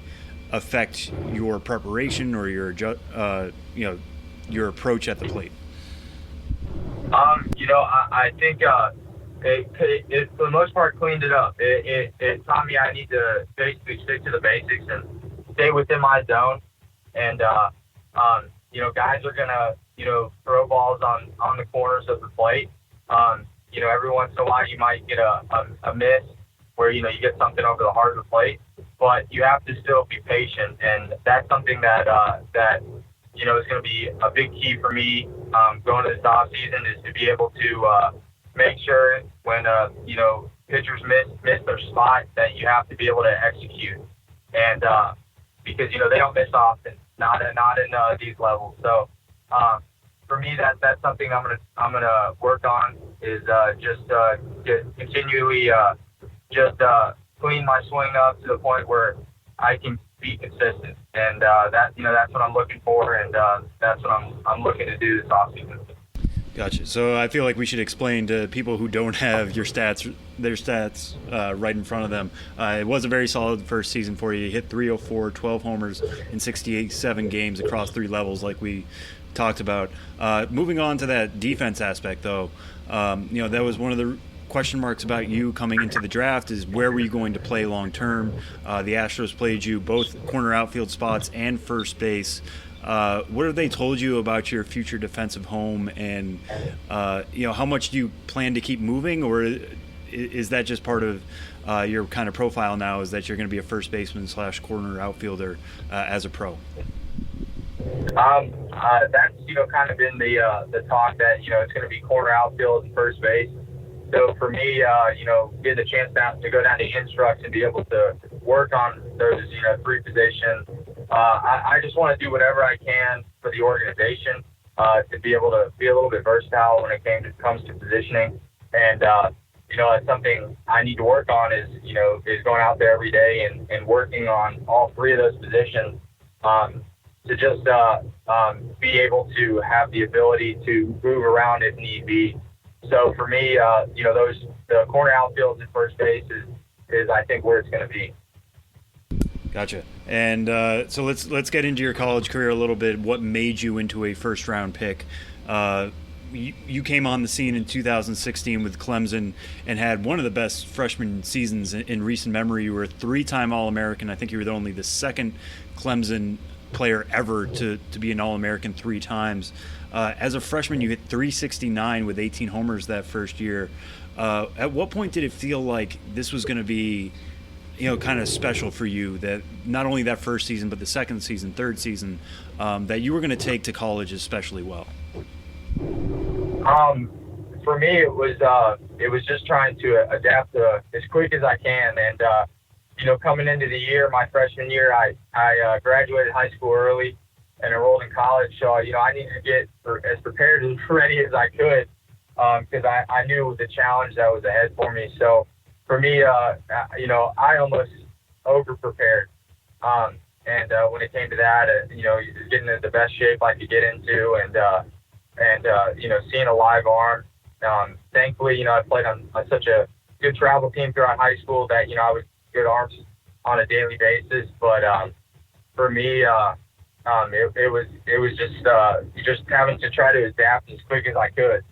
affect your preparation or your approach at the plate? I think it for the most part cleaned it up. It taught me I need to basically stick to the basics and stay within my zone. And guys are gonna throw balls on the corners of the plate. Every once in a while you might get a miss where you get something over the heart of the plate, but you have to still be patient, and that's something that is going to be a big key for me going to this off season, is to be able to make sure when pitchers miss their spot that you have to be able to execute, and because they don't miss often, not in these levels. So for me, that's something I'm gonna work on, is just continually clean my swing up to the point where I can be consistent, and that's what I'm looking for, and that's what I'm looking to do this offseason. Gotcha. So I feel like we should explain to people who don't have their stats right in front of them. It was a very solid first season for you. You hit 304, 12 homers in 67 games across 3 levels, like we talked about. Moving on to that defense aspect, though, that was one of the question marks about you coming into the draft, is where were you going to play long term? The Astros played you both corner outfield spots and first base. What have they told you about your future defensive home, and how much do you plan to keep moving, or is that just part of your kind of profile now, is that you're going to be a first baseman / corner outfielder as a pro? That's kind of been the talk that it's going to be corner outfield and first base. So for me, getting the chance to go down to instructs and be able to work on those 3 positions. I just want to do whatever I can for the organization to be able to be a little bit versatile when it comes to positioning. And, it's something I need to work on is going out there every day and working on all 3 of those positions to just be able to have the ability to move around if need be. So for me, the corner outfields and first base is I think where it's going to be. Gotcha. And so let's get into your college career a little bit. What made you into a first round pick? You came on the scene in 2016 with Clemson and had one of the best freshman seasons in recent memory. You were a 3-time All-American. I think you were only the second Clemson player ever to be an All-American 3 times. As a freshman, you hit 369 with 18 homers that first year. At what point did it feel like this was going to be, kind of special for you, that not only that first season, but the second season, third season, that you were going to take to college especially well? For me, it was just trying to adapt as quick as I can. And, coming into the year, my freshman year, I graduated high school early and enrolled in college. So, I needed to get as prepared and ready as I could because I knew the challenge that was ahead for me. So for me, I almost over prepared. And when it came to that, getting into the best shape I could get into, and seeing a live arm. Thankfully, I played on such a good travel team throughout high school that I was good arms on a daily basis. But for me, it was just having to try to adapt as quick as I could.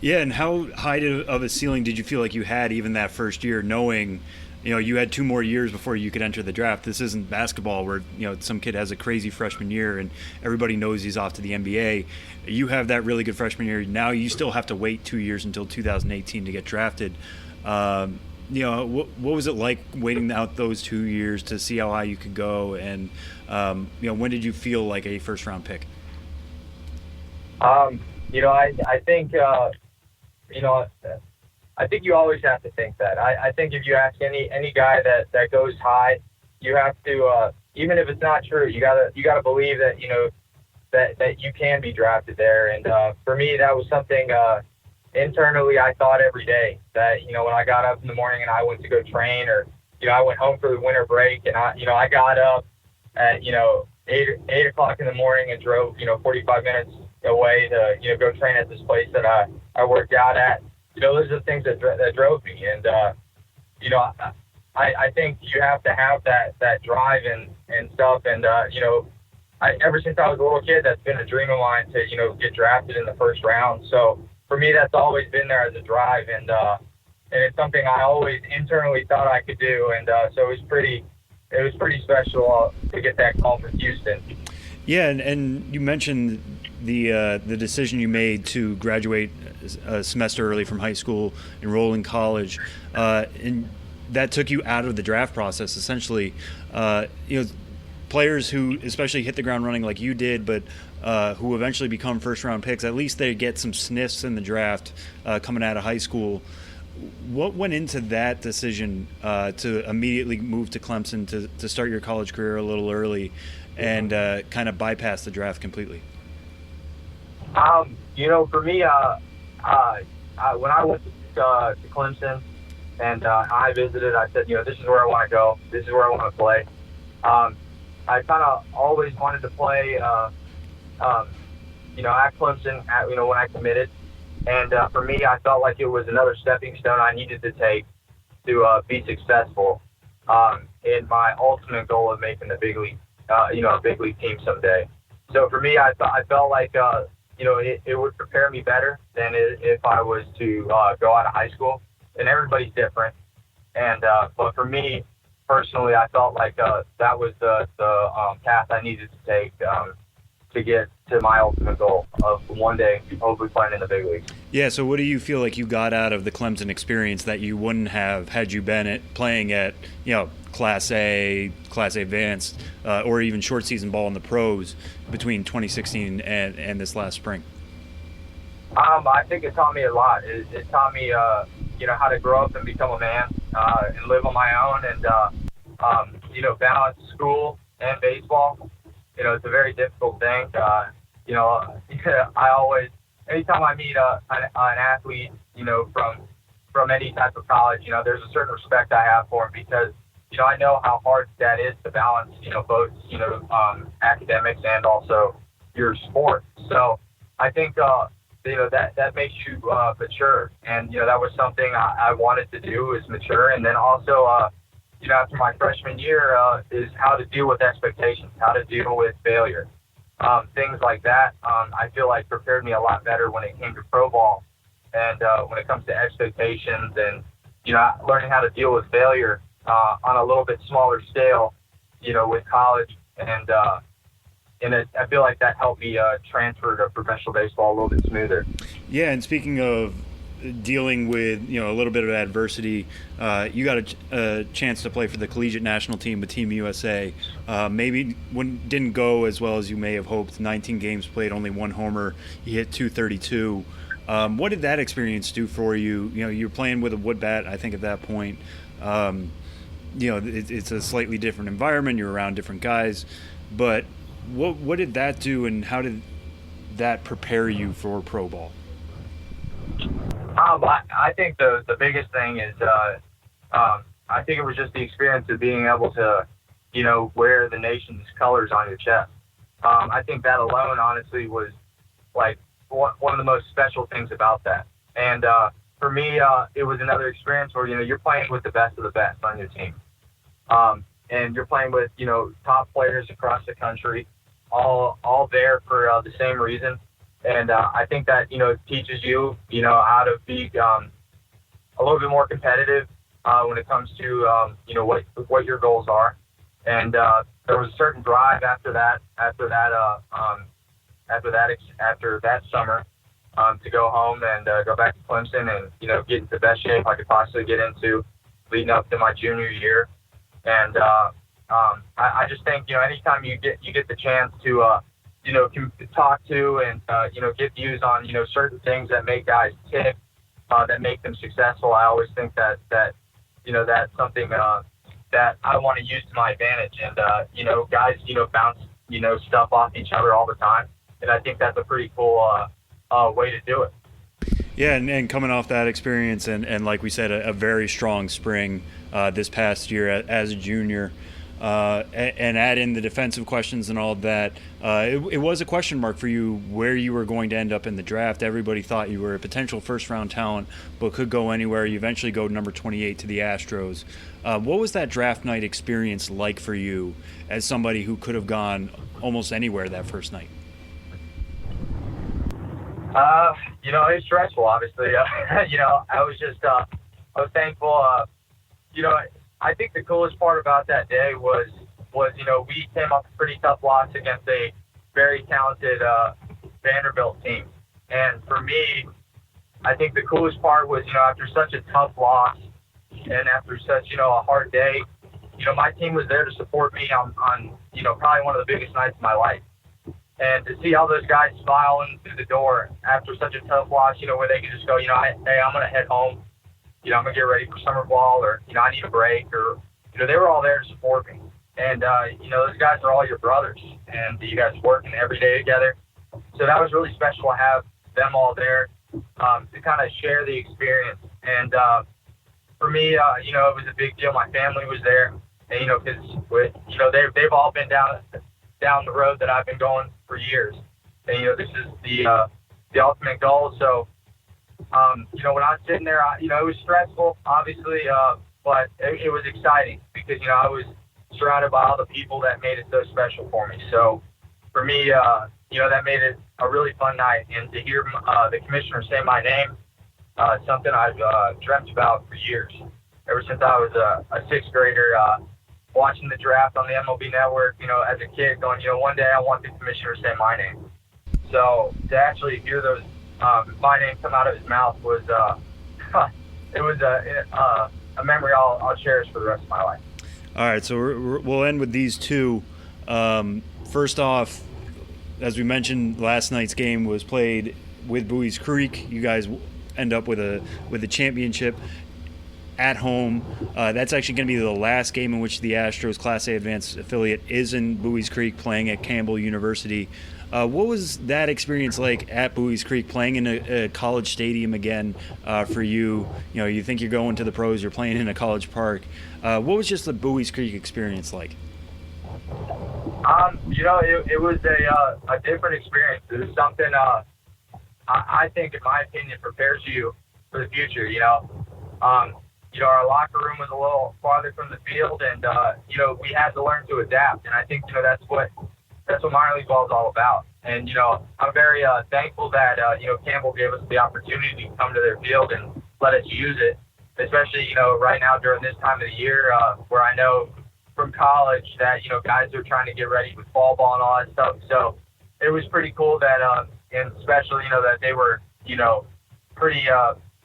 Yeah, and how high of a ceiling did you feel like you had even that first year, knowing you had 2 more years before you could enter the draft? This isn't basketball where some kid has a crazy freshman year and everybody knows he's off to the NBA. You have that really good freshman year. Now you still have to wait 2 years until 2018 to get drafted. What was it like waiting out those 2 years to see how high you could go? And when did you feel like a first round pick? I think you always have to think that. I think if you ask any guy that goes high, you have to, even if it's not true, you gotta believe that that you can be drafted there. And for me, that was something internally I thought every day. That when I got up in the morning and I went to go train, or I went home for the winter break, and I got up at 8 o'clock in the morning and drove 45 minutes away to go train at this place that I worked out at. Those are the things that drove me. And I think you have to have that drive and stuff. And ever since I was a little kid, that's been a dream of mine to get drafted in the first round. So for me, that's always been there as a drive, and it's something I always internally thought I could do. And so it was pretty special to get that call from Houston. Yeah, and you mentioned the decision you made to graduate a semester early from high school, enroll in college, and that took you out of the draft process. Essentially, players who especially hit the ground running like you did, but who eventually become first-round picks, at least they get some sniffs in the draft coming out of high school. What went into that decision to immediately move to Clemson to start your college career a little early and kind of bypass the draft completely? For me, when I went to Clemson and I visited, I said, this is where I want to go. This is where I want to play. I kind of always wanted to play, at Clemson, when I committed. And for me, I felt like it was another stepping stone I needed to take to be successful in my ultimate goal of making the big league, a big league team someday. So for me, I felt like, it would prepare me better than if I was to go out of high school. And everybody's different. And but for me personally, I felt like that was the path I needed to take to get to my ultimate goal of one day hopefully playing in the big leagues. Yeah, so what do you feel like you got out of the Clemson experience that you wouldn't have had you been playing at Class A Advanced, or even short season ball in the pros between 2016 and this last spring? I think it taught me a lot. It taught me, how to grow up and become a man and live on my own, and balance school and baseball. It's a very difficult thing. I always, anytime I meet an athlete, from any type of college, there's a certain respect I have for him because, I know how hard that is to balance, both, academics and also your sport. So I think, that makes you mature. And, that was something I wanted to do, is mature. And then also, after my freshman year, is how to deal with expectations, how to deal with failure. Things like that, I feel like prepared me a lot better when it came to pro ball. And when it comes to expectations and, learning how to deal with failure on a little bit smaller scale, with college. And I feel like that helped me transfer to professional baseball a little bit smoother. Yeah, and speaking of dealing with a little bit of adversity, you got a chance to play for the collegiate national team with Team USA. Maybe didn't go as well as you may have hoped. 19 games played, only 1 homer. You hit .232. What did that experience do for you? You're playing with a wood bat, I think, at that point. It's a slightly different environment. You're around different guys, but what did that do, and how did that prepare you for pro ball? I think the biggest thing is I think it was just the experience of being able to, wear the nation's colors on your chest. I think that alone, honestly, was like one of the most special things about that. And for me, it was another experience where, you're playing with the best of the best on your team. And you're playing with, top players across the country, all there for the same reason. And I think that, it teaches you, how to be a little bit more competitive when it comes to, what your goals are. And there was a certain drive after that summer to go home and go back to Clemson and, get into the best shape I could possibly get into leading up to my junior year. And I just think, anytime you get the chance to, talk to and, get views on, certain things that make guys tick, that make them successful, I always think that that's something that I want to use to my advantage. And, guys, bounce, stuff off each other all the time. And I think that's a pretty cool way to do it. Yeah, and coming off that experience and like we said, a very strong spring this past year as a junior, and add in the defensive questions and all of that, it was a question mark for you where you were going to end up in the draft. Everybody thought you were a potential first-round talent, but could go anywhere. You eventually go number 28 to the Astros. What was that draft night experience like for you as somebody who could have gone almost anywhere that first night? It's stressful, obviously. I was thankful. I think the coolest part about that day was we came off a pretty tough loss against a very talented Vanderbilt team. And for me, I think the coolest part was, after such a tough loss and after such, a hard day, my team was there to support me on probably one of the biggest nights of my life. And to see all those guys smiling through the door after such a tough loss, where they could just go, hey, I'm going to head home. I'm going to get ready for summer ball, or, I need a break, or, they were all there to support me. And, those guys are all your brothers, and you guys working every day together. So that was really special to have them all there to kind of share the experience. And for me, it was a big deal. My family was there, and, because, they've all been down the road that I've been going for years. And, this is the ultimate goal. So, when I was sitting there, it was stressful, obviously, but it was exciting because, I was surrounded by all the people that made it so special for me. So for me, that made it a really fun night. And to hear the commissioner say my name, something I've dreamt about for years, ever since I was a sixth grader, watching the draft on the MLB Network, as a kid going, one day I want the commissioner to say my name. So to actually hear those my name come out of his mouth was it was a memory I'll cherish for the rest of my life. All right, so we'll end with these two. First off, as we mentioned, last night's game was played with Buies Creek. You guys end up with a championship at home. That's actually going to be the last game in which the Astros Class A Advanced affiliate is in Buies Creek, playing at Campbell University. What was that experience like at Buies Creek, playing in a college stadium again for you? You think you're going to the pros, you're playing in a college park. What was just the Buies Creek experience like? It was a different experience. It was something I think, in my opinion, prepares you for the future. Our locker room was a little farther from the field, and we had to learn to adapt. And I think that's what minor league ball is all about. And I'm very thankful that Campbell gave us the opportunity to come to their field and let us use it, especially right now during this time of the year, where I know from college that guys are trying to get ready with fall ball and all that stuff. So it was pretty cool that and especially that they were pretty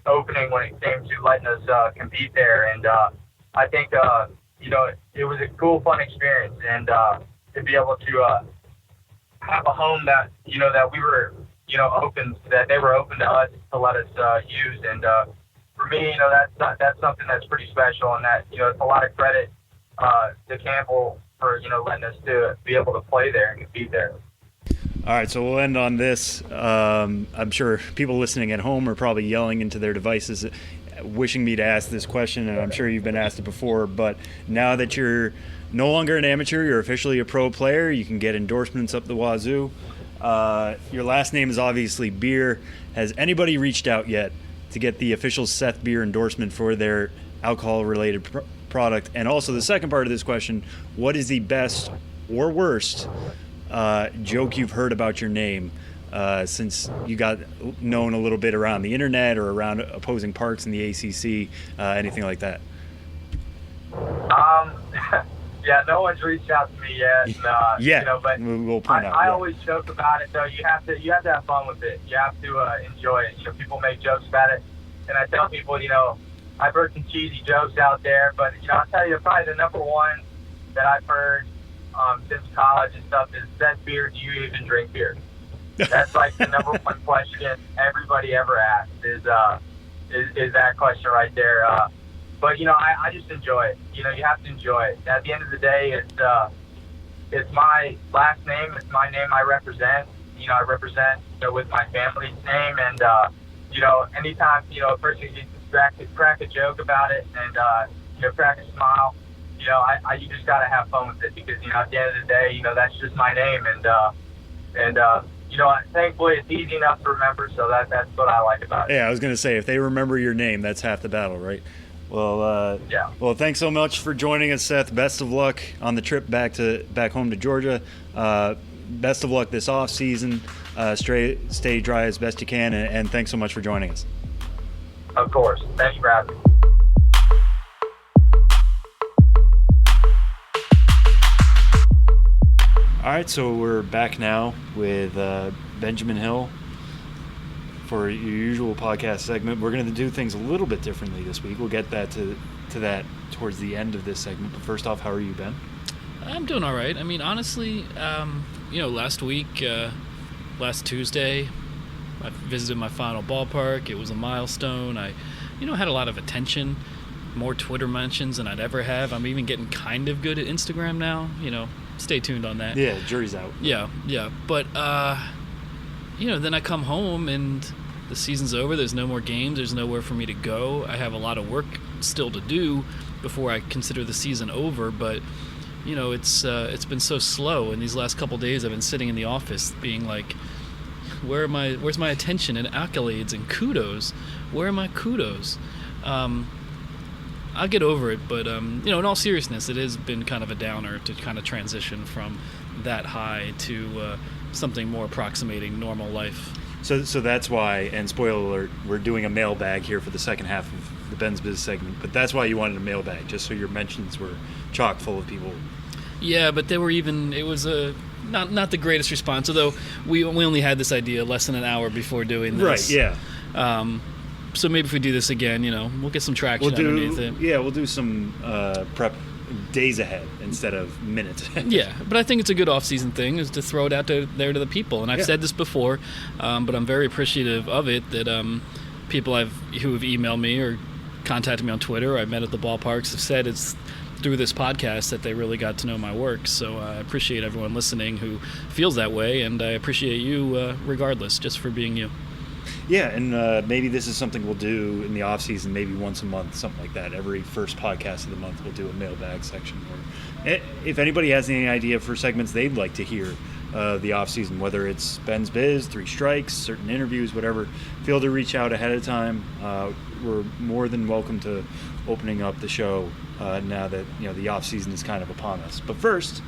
opening when it came to letting us compete there. And I think it was a cool, fun experience, and to be able to have a home that that we were open, that they were open to us to let us use. And for me, that's something that's pretty special, and that it's a lot of credit to Campbell for letting us to be able to play there and compete there. All right, so we'll end on this. I'm sure people listening at home are probably yelling into their devices, wishing me to ask this question, and I'm sure you've been asked it before, but now that you're no longer an amateur, you're officially a pro player, you can get endorsements up the wazoo. Your last name is obviously Beer. Has anybody reached out yet to get the official Seth Beer endorsement for their alcohol-related product? And also the second part of this question, what is the best or worst joke you've heard about your name since you got known a little bit around the internet or around opposing parks in the ACC, anything like that? Yeah, no one's reached out to me yet. And, yeah, you know, but we'll point out. I always joke about it, though. You have to have fun with it. You have to enjoy it. You know, people make jokes about it, and I tell people, you know, I've heard some cheesy jokes out there, but you know, I'll tell you, probably the number one that I've heard since college and stuff is, Seth Beer, do you even drink beer? That's like the number one question everybody ever asks is that question right there. But you know, I just enjoy it. You know, you have to enjoy it. At the end of the day, it's my last name. It's my name I represent. You know, I represent, you know, with my family's name, and you know, anytime, you know, a person can crack a joke about it and you know, crack a smile. You know, you just gotta have fun with it, because you know, at the end of the day, you know, that's just my name, and you know, thankfully it's easy enough to remember. So that's what I like about it. Yeah, I was gonna say, if they remember your name, that's half the battle, right? Well, yeah. Well, thanks so much for joining us, Seth. Best of luck on the trip back home to Georgia. Best of luck this off season. Stay dry as best you can, and thanks so much for joining us. Of course. Thank you for having me. All right, so we're back now with Benjamin Hill for your usual podcast segment. We're going to do things a little bit differently this week. We'll get that to that towards the end of this segment. But first off, how are you, Ben? I'm doing all right. I mean, honestly, you know, last week, last Tuesday, I visited my final ballpark. It was a milestone. I, you know, had a lot of attention, more Twitter mentions than I'd ever have. I'm even getting kind of good at Instagram now. You know, stay tuned on that. Yeah, jury's out. Yeah. But, you know, then I come home and the season's over. There's no more games. There's nowhere for me to go. I have a lot of work still to do before I consider the season over. But, you know, it's been so slow. And these last couple days I've been sitting in the office being like, where's my attention and accolades and kudos? Where are my kudos? I'll get over it, but you know, in all seriousness, it has been kind of a downer to kind of transition from that high to something more approximating normal life. So that's why, and spoiler alert, we're doing a mailbag here for the second half of the Ben's Biz segment, but that's why you wanted a mailbag, just so your mentions were chock full of people. Yeah, but they were even, it was not the greatest response, although we only had this idea less than an hour before doing this. Right, yeah. So maybe if we do this again, you know, we'll get some traction underneath it. Yeah, we'll do some prep days ahead instead of minutes. Yeah, but I think it's a good off-season thing, is to throw it out there to the people. And I've said this before, but I'm very appreciative of it, that people who have emailed me or contacted me on Twitter or I've met at the ballparks have said it's through this podcast that they really got to know my work. So I appreciate everyone listening who feels that way, and I appreciate you regardless, just for being you. Yeah, and maybe this is something we'll do in the off season, maybe once a month, something like that. Every first podcast of the month, we'll do a mailbag section. Or if anybody has any idea for segments they'd like to hear the off season, whether it's Ben's Biz, Three Strikes, certain interviews, whatever, feel to reach out ahead of time. We're more than welcome to opening up the show now that, you know, the off season is kind of upon us. But first,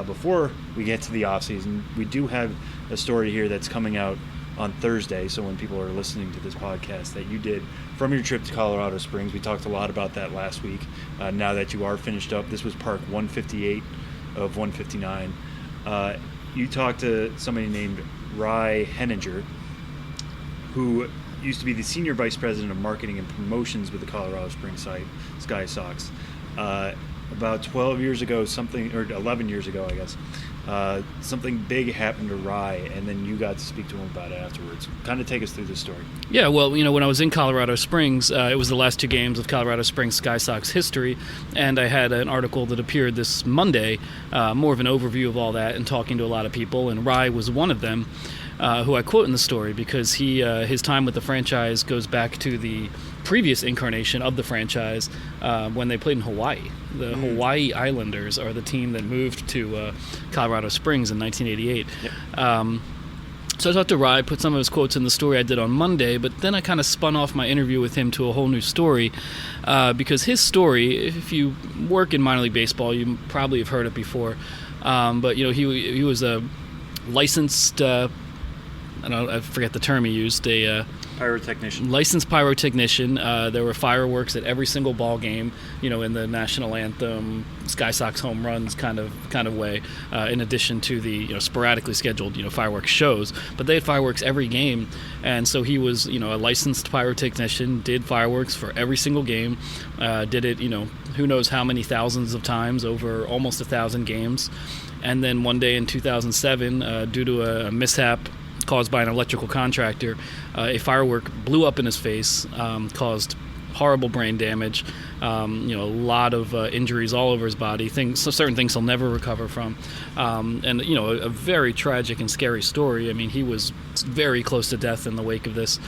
before we get to the off season, we do have a story here that's coming out on Thursday, so when people are listening to this podcast, that you did from your trip to Colorado Springs. We talked a lot about that last week. Now that you are finished up, this was Park 158 of 159. You talked to somebody named Rye Henninger, who used to be the Senior Vice President of Marketing and Promotions with the Colorado Springs site, Sky Sox. About 12 years ago, or 11 years ago, I guess, something big happened to Rye, and then you got to speak to him about it afterwards. Kind of take us through this story. Yeah, well, when I was in Colorado Springs, it was the last 2 games of Colorado Springs Sky Sox history, and I had an article that appeared this Monday, more of an overview of all that and talking to a lot of people, and Rye was one of them, who I quote in the story because his time with the franchise goes back to the previous incarnation of the franchise when they played in Hawaii. The Hawaii Islanders are the team that moved to Colorado Springs in 1988. Yep. So I talked to Rye, put some of his quotes in the story I did on Monday, but then I kind of spun off my interview with him to a whole new story because his story, if you work in minor league baseball, you probably have heard it before, but he was a licensed, I forget the term he used, Pyrotechnician. Licensed pyrotechnician. There were fireworks at every single ball game, in the national anthem, Sky Sox home runs kind of way, in addition to the sporadically scheduled fireworks shows. But they had fireworks every game, and so he was a licensed pyrotechnician, did fireworks for every single game, did it who knows how many thousands of times over almost 1,000 games, and then one day in 2007, due to a mishap caused by an electrical contractor, a firework blew up in his face, caused horrible brain damage, a lot of injuries all over his body, certain things he'll never recover from, and a very tragic and scary story. I mean, he was very close to death in the wake of this,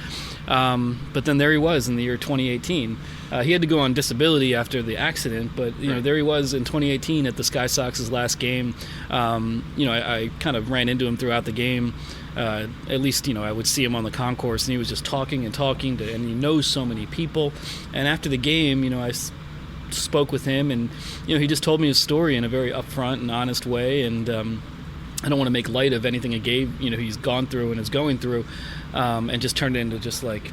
but then there he was in the year 2018. He had to go on disability after the accident, but there he was in 2018 at the Sky Sox's last game. I kind of ran into him throughout the game. At least, I would see him on the concourse, and he was just talking and he knows so many people. And after the game, I spoke with him, and he just told me his story in a very upfront and honest way. And I don't want to make light of anything he's gone through and is going through, and just turned it into just like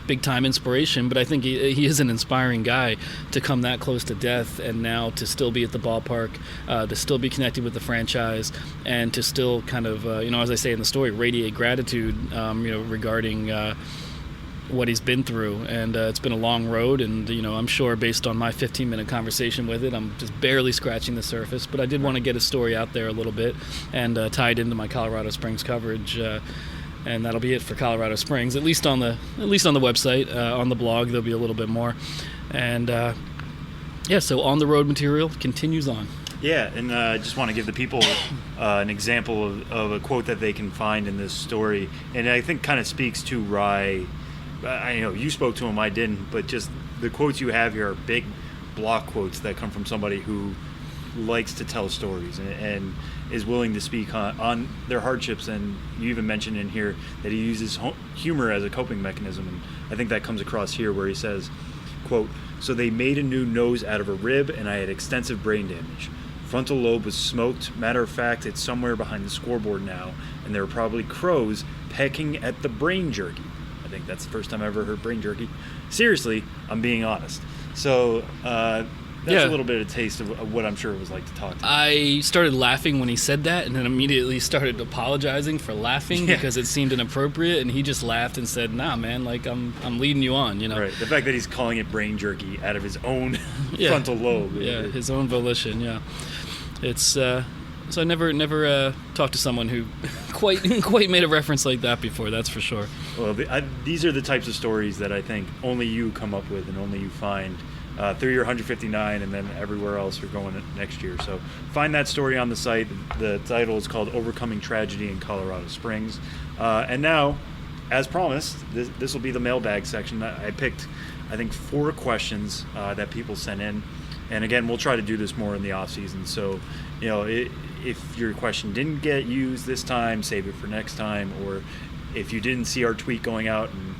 big time inspiration. But I think he is an inspiring guy to come that close to death, and now to still be at the ballpark, to still be connected with the franchise, and to still kind of as I say in the story, radiate gratitude regarding what he's been through. And it's been a long road, and I'm sure based on my 15-minute conversation with it, I'm just barely scratching the surface. But I did want to get his story out there a little bit and tie it into my Colorado Springs coverage. And that'll be it for Colorado Springs, at least on the website. On the blog, there'll be a little bit more. And so on the road material continues on. Yeah, and I just want to give the people an example of a quote that they can find in this story, and I think kind of speaks to Rye. I know you spoke to him, I didn't, but just the quotes you have here are big block quotes that come from somebody who likes to tell stories and is willing to speak on their hardships. And you even mentioned in here that he uses humor as a coping mechanism, and I think that comes across here where he says, quote, "So they made a new nose out of a rib, and I had extensive brain damage. Frontal lobe was smoked. Matter of fact, it's somewhere behind the scoreboard now, and there were probably crows pecking at the brain jerky." I think that's the first time I ever heard brain jerky. Seriously, I'm being honest. So that's a little bit of a taste of what I'm sure it was like to talk to him. I started laughing when he said that, and then immediately started apologizing for laughing because it seemed inappropriate, and he just laughed and said, "Nah, man, like I'm leading you on, Right. The fact that he's calling it brain jerky out of his own frontal lobe. Yeah, his own volition, yeah. It's so I never talked to someone who quite made a reference like that before, that's for sure. Well, these are the types of stories that I think only you come up with and only you find through your 159 and then everywhere else you're going next year. So find that story on the site. The title is called Overcoming Tragedy in Colorado Springs. And now, as promised, this will be the mailbag section. I picked, I think, 4 questions that people sent in. And again, we'll try to do this more in the off season. So, if your question didn't get used this time, save it for next time. Or if you didn't see our tweet going out and,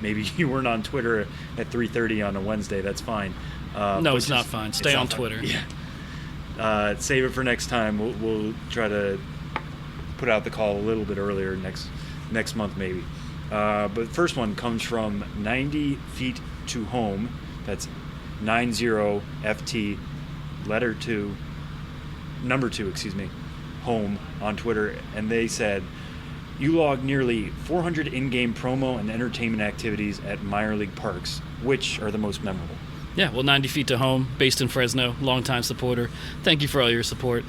maybe you weren't on Twitter at 3:30 on a Wednesday, that's fine. No, it's not fine. Stay on Twitter. Yeah. Save it for next time. We'll try to put out the call a little bit earlier next month maybe. But the first one comes from 90 Feet to Home. That's 90FT, number 2, home on Twitter. And they said, "You logged nearly 400 in-game promo and entertainment activities at minor league parks. Which are the most memorable?" Yeah, well, 90 Feet to Home, based in Fresno, longtime supporter. Thank you for all your support.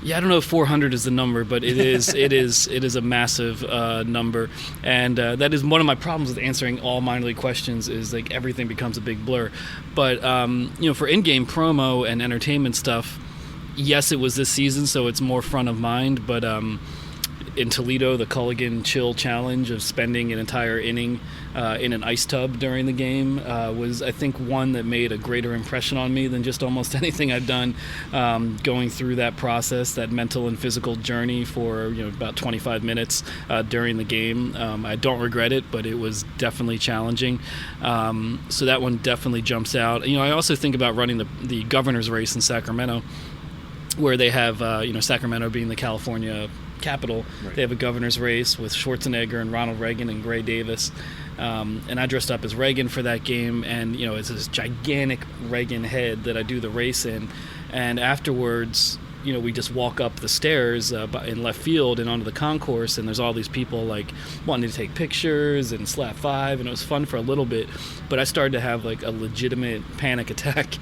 Yeah, I don't know if 400 is the number, but it is it is a massive number, and that is one of my problems with answering all minor league questions is like everything becomes a big blur. But for in-game promo and entertainment stuff, yes, it was this season, so it's more front of mind. But in Toledo, the Culligan Chill Challenge of spending an entire inning in an ice tub during the game was, I think, one that made a greater impression on me than just almost anything I've done. Going through that process, that mental and physical journey for about 25 minutes during the game. I don't regret it, but it was definitely challenging. So that one definitely jumps out. I also think about running the governor's race in Sacramento, where they have Sacramento being the California capital. Right. They have a governor's race with Schwarzenegger and Ronald Reagan and Gray Davis. And I dressed up as Reagan for that game, and it's this gigantic Reagan head that I do the race in. And afterwards, we just walk up the stairs in left field and onto the concourse, and there's all these people like wanting to take pictures and slap five, and it was fun for a little bit. But I started to have like a legitimate panic attack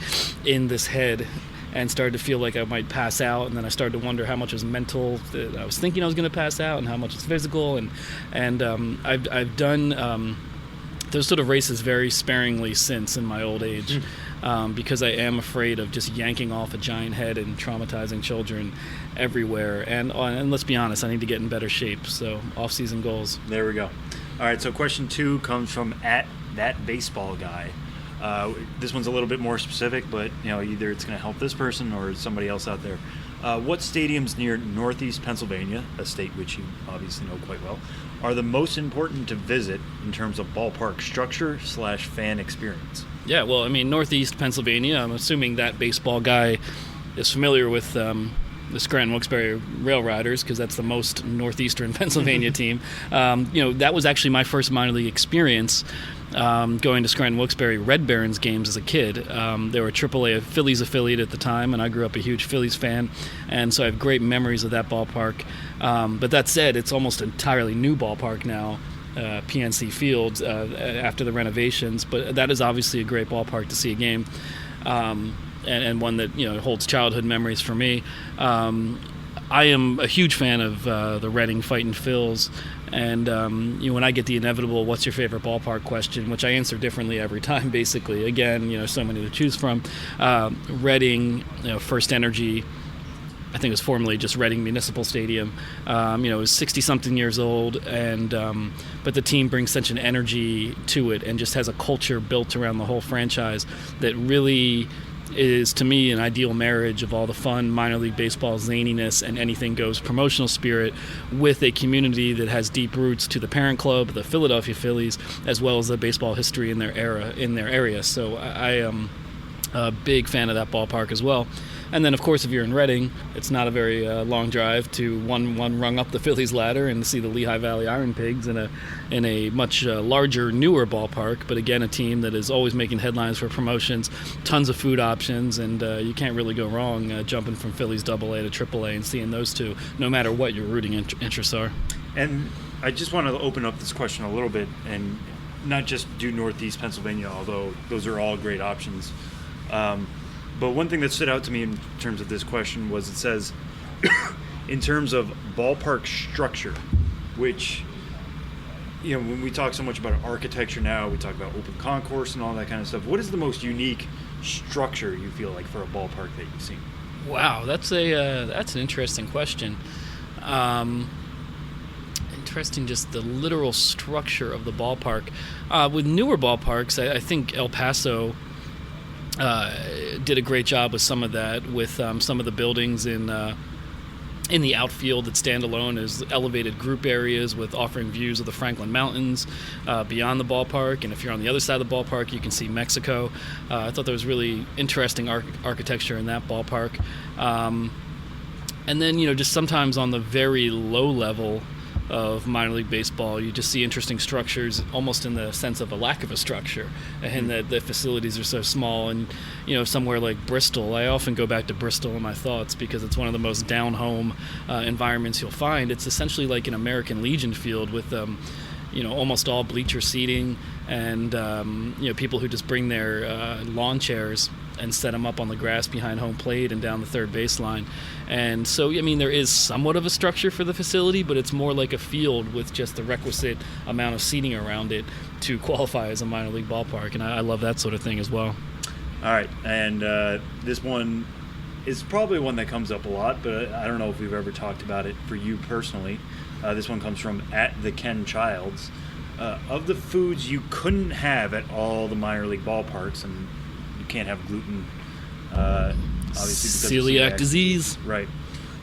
in this head, and started to feel like I might pass out, and then I started to wonder how much was mental that I was thinking I was going to pass out, and how much was physical, and I've done those sort of races very sparingly since in my old age, because I am afraid of just yanking off a giant head and traumatizing children everywhere. And let's be honest, I need to get in better shape. So off-season goals. There we go. All right. So question 2 comes from @thatbaseballguy. This one's a little bit more specific, but either it's going to help this person or somebody else out there. What stadiums near Northeast Pennsylvania, a state which you obviously know quite well, are the most important to visit in terms of ballpark structure / fan experience? Yeah, well, Northeast Pennsylvania, I'm assuming that baseball guy is familiar with the Scranton-Wilkes-Barre Rail Riders, because that's the most northeastern Pennsylvania team. That was actually my first minor league experience, going to Scranton-Wilkes-Barre Red Barons games as a kid. They were a AAA Phillies affiliate at the time, and I grew up a huge Phillies fan, and so I have great memories of that ballpark. But that said, it's almost an entirely new ballpark now, PNC Field, after the renovations, but that is obviously a great ballpark to see a game. And one that holds childhood memories for me. I am a huge fan of the Reading Fightin' Phils, and when I get the inevitable "What's your favorite ballpark?" question, which I answer differently every time, basically. Again, so many to choose from. Reading, First Energy. I think it was formerly just Reading Municipal Stadium. It was 60-something years old, and but the team brings such an energy to it, and just has a culture built around the whole franchise that really is, to me, an ideal marriage of all the fun minor league baseball zaniness and anything goes promotional spirit with a community that has deep roots to the parent club, the Philadelphia Phillies, as well as the baseball history in their area. So I am a big fan of that ballpark as well. And then, of course, if you're in Reading, it's not a very long drive to one rung up the Phillies ladder and see the Lehigh Valley Iron Pigs in a much larger, newer ballpark. But again, a team that is always making headlines for promotions, tons of food options, and you can't really go wrong jumping from Phillies AA to AAA and seeing those two, no matter what your rooting interests are. And I just want to open up this question a little bit and not just do Northeast Pennsylvania, although those are all great options. But one thing that stood out to me in terms of this question was it says, in terms of ballpark structure, which, when we talk so much about architecture now, we talk about open concourse and all that kind of stuff. What is the most unique structure you feel like for a ballpark that you've seen? Wow, that's an interesting question. Interesting, just the literal structure of the ballpark. With newer ballparks, I think El Paso did a great job with some of that, with some of the buildings in the outfield that stand alone as elevated group areas with offering views of the Franklin Mountains beyond the ballpark. And if you're on the other side of the ballpark, you can see Mexico. I thought there was really interesting architecture in that ballpark. And then, just sometimes on the very low level of minor league baseball, you just see interesting structures almost in the sense of a lack of a structure, and that the facilities are so small. And somewhere like Bristol, I often go back to Bristol in my thoughts because it's one of the most down home environments you'll find. It's essentially like an American Legion field with almost all bleacher seating, and people who just bring their lawn chairs and set them up on the grass behind home plate and down the third baseline. And so, there is somewhat of a structure for the facility, but it's more like a field with just the requisite amount of seating around it to qualify as a minor league ballpark, and I love that sort of thing as well. All right, and this one is probably one that comes up a lot, but I don't know if we've ever talked about it for you personally. This one comes from @theKenChilds. Of the foods you couldn't have at all the minor league ballparks, and you can't have gluten, obviously because celiac disease. Right.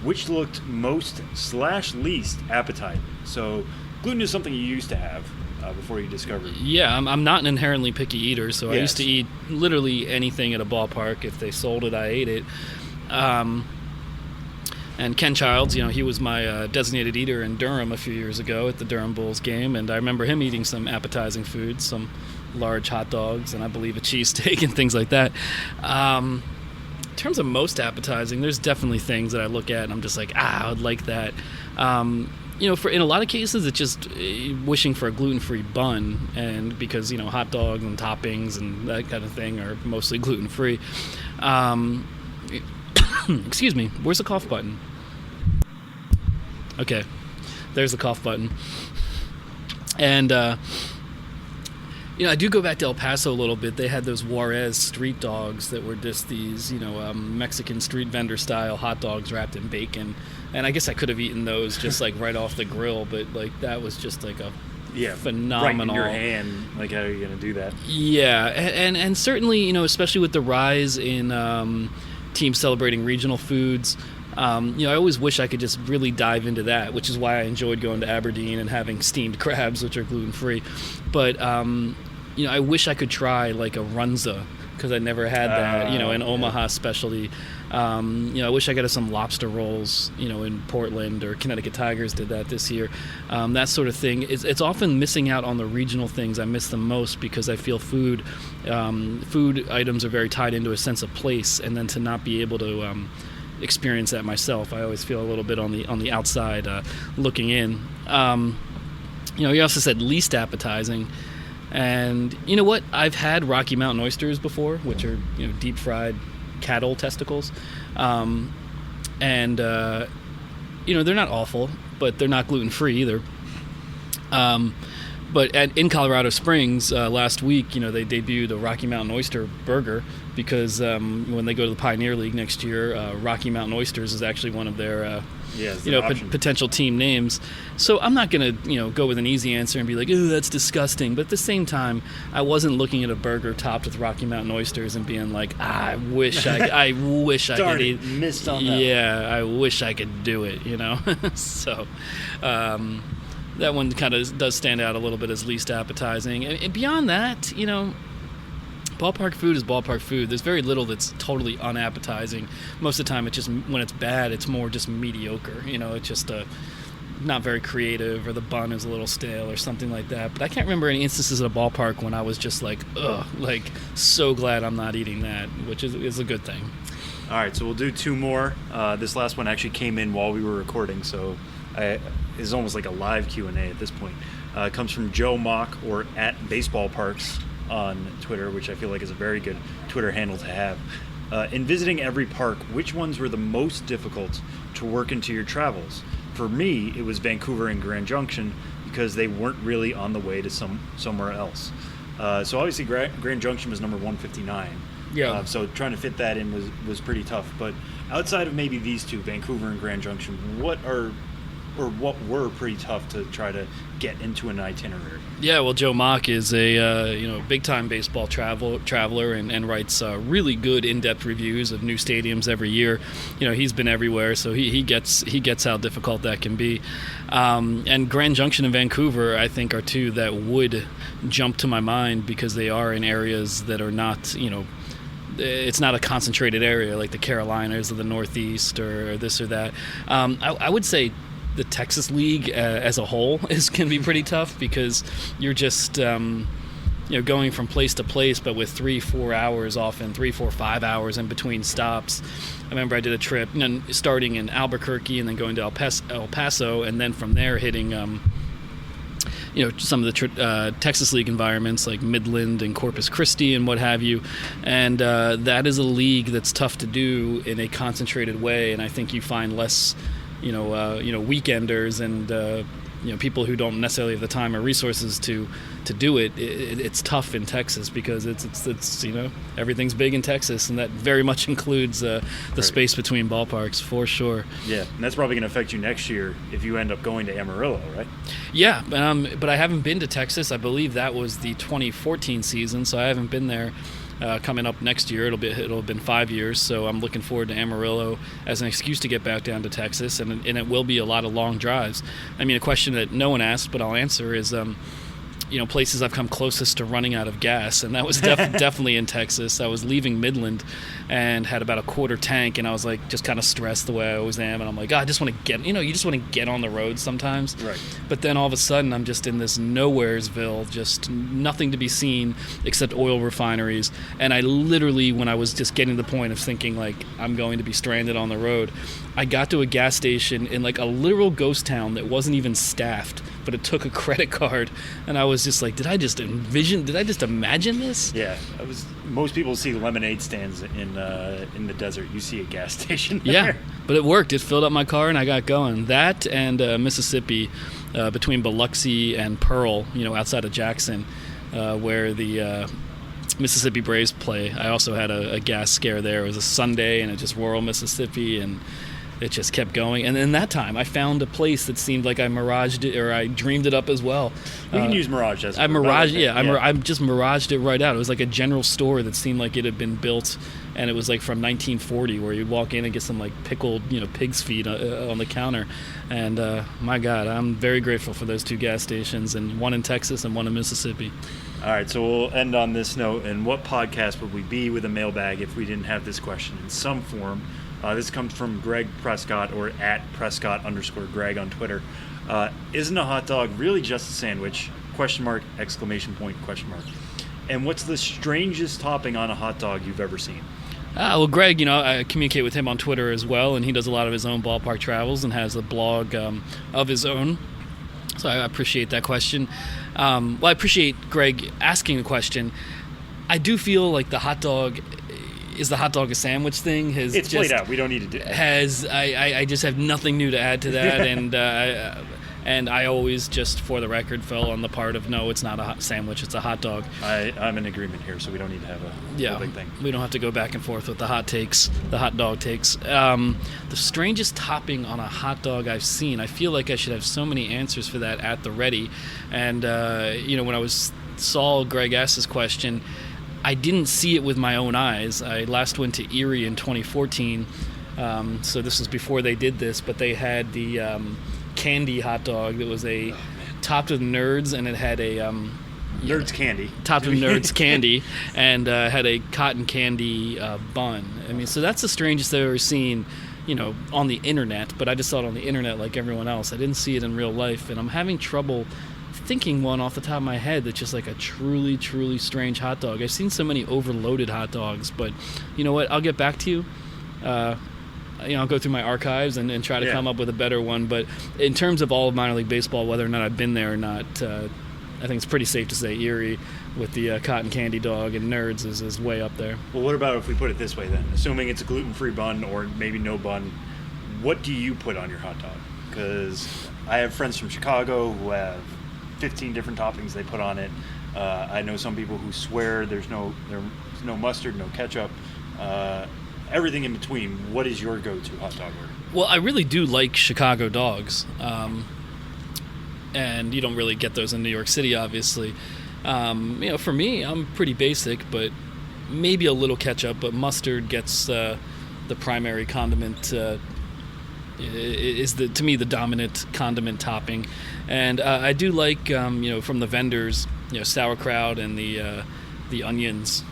Which looked most/least appetizing? So gluten is something you used to have before you discovered it. Yeah, I'm not an inherently picky eater, so Yes. I used to eat literally anything at a ballpark. If they sold it, I ate it. And Ken Childs, he was my designated eater in Durham a few years ago at the Durham Bulls game, and I remember him eating some appetizing foods, some large hot dogs, and I believe a cheesesteak and things like that. In terms of most appetizing, there's definitely things that I look at and I'm just like, I would like that. In a lot of cases, it's just wishing for a gluten-free bun, and because hot dogs and toppings and that kind of thing are mostly gluten-free. Excuse me. Where's the cough button? Okay, there's the cough button. And I do go back to El Paso a little bit. They had those Juarez street dogs that were just these, Mexican street vendor style hot dogs wrapped in bacon. And I guess I could have eaten those just like right off the grill, but like that was just like a phenomenal. Right in your hand. Like, how are you going to do that? Yeah, and certainly, especially with the rise in teams celebrating regional foods. I always wish I could just really dive into that, which is why I enjoyed going to Aberdeen and having steamed crabs, which are gluten-free. But, I wish I could try like a runza, because I never had that, an Omaha specialty. I wish I could have some lobster rolls, in Portland, or Connecticut Tigers did that this year. That sort of thing. It's often missing out on the regional things. I miss them most because I feel food items are very tied into a sense of place, and then to not be able to experience that myself, I always feel a little bit on the outside looking in. You also said least appetizing. And you know what? I've had Rocky Mountain oysters before, which are deep fried cattle testicles, and they're not awful, but they're not gluten free either. But in Colorado Springs last week, they debuted a Rocky Mountain oyster burger because when they go to the Pioneer League next year, Rocky Mountain Oysters is actually one of their potential team names. So I'm not going to go with an easy answer and be like, ooh, that's disgusting. But at the same time, I wasn't looking at a burger topped with Rocky Mountain oysters and being like, I wish I could eat. Missed on that. Yeah, I wish I could do it. So. That one kind of does stand out a little bit as least appetizing. And beyond that, ballpark food is ballpark food. There's very little that's totally unappetizing. Most of the time, it's just, when it's bad, it's more just mediocre. It's just not very creative, or the bun is a little stale or something like that. But I can't remember any instances at a ballpark when I was just like, ugh, like so glad I'm not eating that, which is a good thing. All right, so we'll do two more. This last one actually came in while we were recording, so it's almost like a live Q&A at this point. It comes from Joe Mock, or @BaseballParks on Twitter, which I feel like is a very good Twitter handle to have. In visiting every park, which ones were the most difficult to work into your travels? For me, it was Vancouver and Grand Junction, because they weren't really on the way to somewhere else. So obviously Grand Junction was number 159. Yeah. So trying to fit that in was pretty tough. But outside of maybe these two, Vancouver and Grand Junction, what were pretty tough to try to get into an itinerary? Yeah, well, Joe Mock is a big-time baseball traveler and writes really good in-depth reviews of new stadiums every year. He's been everywhere, so he gets how difficult that can be. And Grand Junction and Vancouver, I think, are two that would jump to my mind because they are in areas that are not, it's not a concentrated area like the Carolinas or the Northeast or this or that. I would say the Texas League as a whole can be pretty tough because you're just going from place to place, but with 3-4 hours, often 3, 4, 5 hours in between stops. I remember I did a trip starting in Albuquerque and then going to El Paso, and then from there hitting some of the Texas League environments like Midland and Corpus Christi and what have you, and that is a league that's tough to do in a concentrated way, and I think you find less weekenders and people who don't necessarily have the time or resources to do it. It's tough in Texas because it's everything's big in Texas, and that very much includes the space between ballparks for sure. Yeah, and that's probably going to affect you next year if you end up going to Amarillo, right? Yeah, but I haven't been to Texas. I believe that was the 2014 season, so I haven't been there. Coming up next year, it'll have been 5 years, so I'm looking forward to Amarillo as an excuse to get back down to Texas, and it will be a lot of long drives. I mean, a question that no one asked, but I'll answer is, places I've come closest to running out of gas, and that was definitely in Texas. I was leaving Midland and had about a quarter tank, and I was like just kind of stressed the way I always am, and I'm like, I just want to get, you just want to get on the road sometimes. Right. But then all of a sudden I'm just in this nowheresville, just nothing to be seen except oil refineries, and I literally, when I was just getting to the point of thinking like I'm going to be stranded on the road, I got to a gas station in like a literal ghost town that wasn't even staffed, but it took a credit card, and I was just like, did I just imagine this? Yeah, most people see lemonade stands in the desert. You see a gas station there. Yeah, but it worked. It filled up my car, and I got going. That and Mississippi, between Biloxi and Pearl, outside of Jackson, where the Mississippi Braves play. I also had a gas scare there. It was a Sunday, and it just rural Mississippi, and it just kept going. And in that time, I found a place that seemed like I miraged it, or I dreamed it up as well. We can use mirage as I just miraged it right out. It was like a general store that seemed like it had been built, and it was like from 1940, where you'd walk in and get some like pickled, pig's feet on the counter. And my God, I'm very grateful for those two gas stations, and one in Texas and one in Mississippi. All right, so we'll end on this note. And what podcast would we be with a mailbag if we didn't have this question in some form? This comes from Greg Prescott, or at Prescott_Greg on Twitter. Isn't a hot dog really just a sandwich? ? Exclamation point, question mark. And what's the strangest topping on a hot dog you've ever seen? Well, Greg, I communicate with him on Twitter as well, and he does a lot of his own ballpark travels and has a blog of his own. So I appreciate that question. I appreciate Greg asking the question. I do feel like the hot dog is the hot dog a sandwich thing. It's played out. We don't need to do that. I just have nothing new to add to that, and I always, just for the record, fell on the part of no, it's not a hot sandwich, it's a hot dog. I'm in agreement here, so we don't need to have a big thing. We don't have to go back and forth with the hot dog takes. The strangest topping on a hot dog I've seen, I feel like I should have so many answers for that at the ready. And when I saw Greg ask this question, I didn't see it with my own eyes. I last went to Erie in 2014, so this was before they did this, but they had the candy hot dog that was topped with Nerds, and it had a Nerds candy. Topped with Nerds candy, and had a cotton candy bun. I mean, so that's the strangest I've ever seen, on the internet, but I just saw it on the internet like everyone else. I didn't see it in real life, and I'm having trouble thinking one off the top of my head that's just like a truly, truly strange hot dog. I've seen so many overloaded hot dogs, but you know what? I'll get back to you. I'll go through my archives and try to come up with a better one. But in terms of all of minor league baseball, whether or not I've been there or not, I think it's pretty safe to say Erie with the cotton candy dog and Nerds is way up there. Well, what about if we put it this way then? Assuming it's a gluten-free bun or maybe no bun, what do you put on your hot dog? Because I have friends from Chicago who have 15 different toppings they put on it. I know some people who swear there's no mustard, no ketchup, everything in between. What is your go-to hot dog order? Well, I really do like Chicago dogs, and you don't really get those in New York City, obviously. For me, I'm pretty basic, but maybe a little ketchup, but mustard gets the primary condiment. Is to me the dominant condiment topping, and I do like from the vendors, sauerkraut and the onions.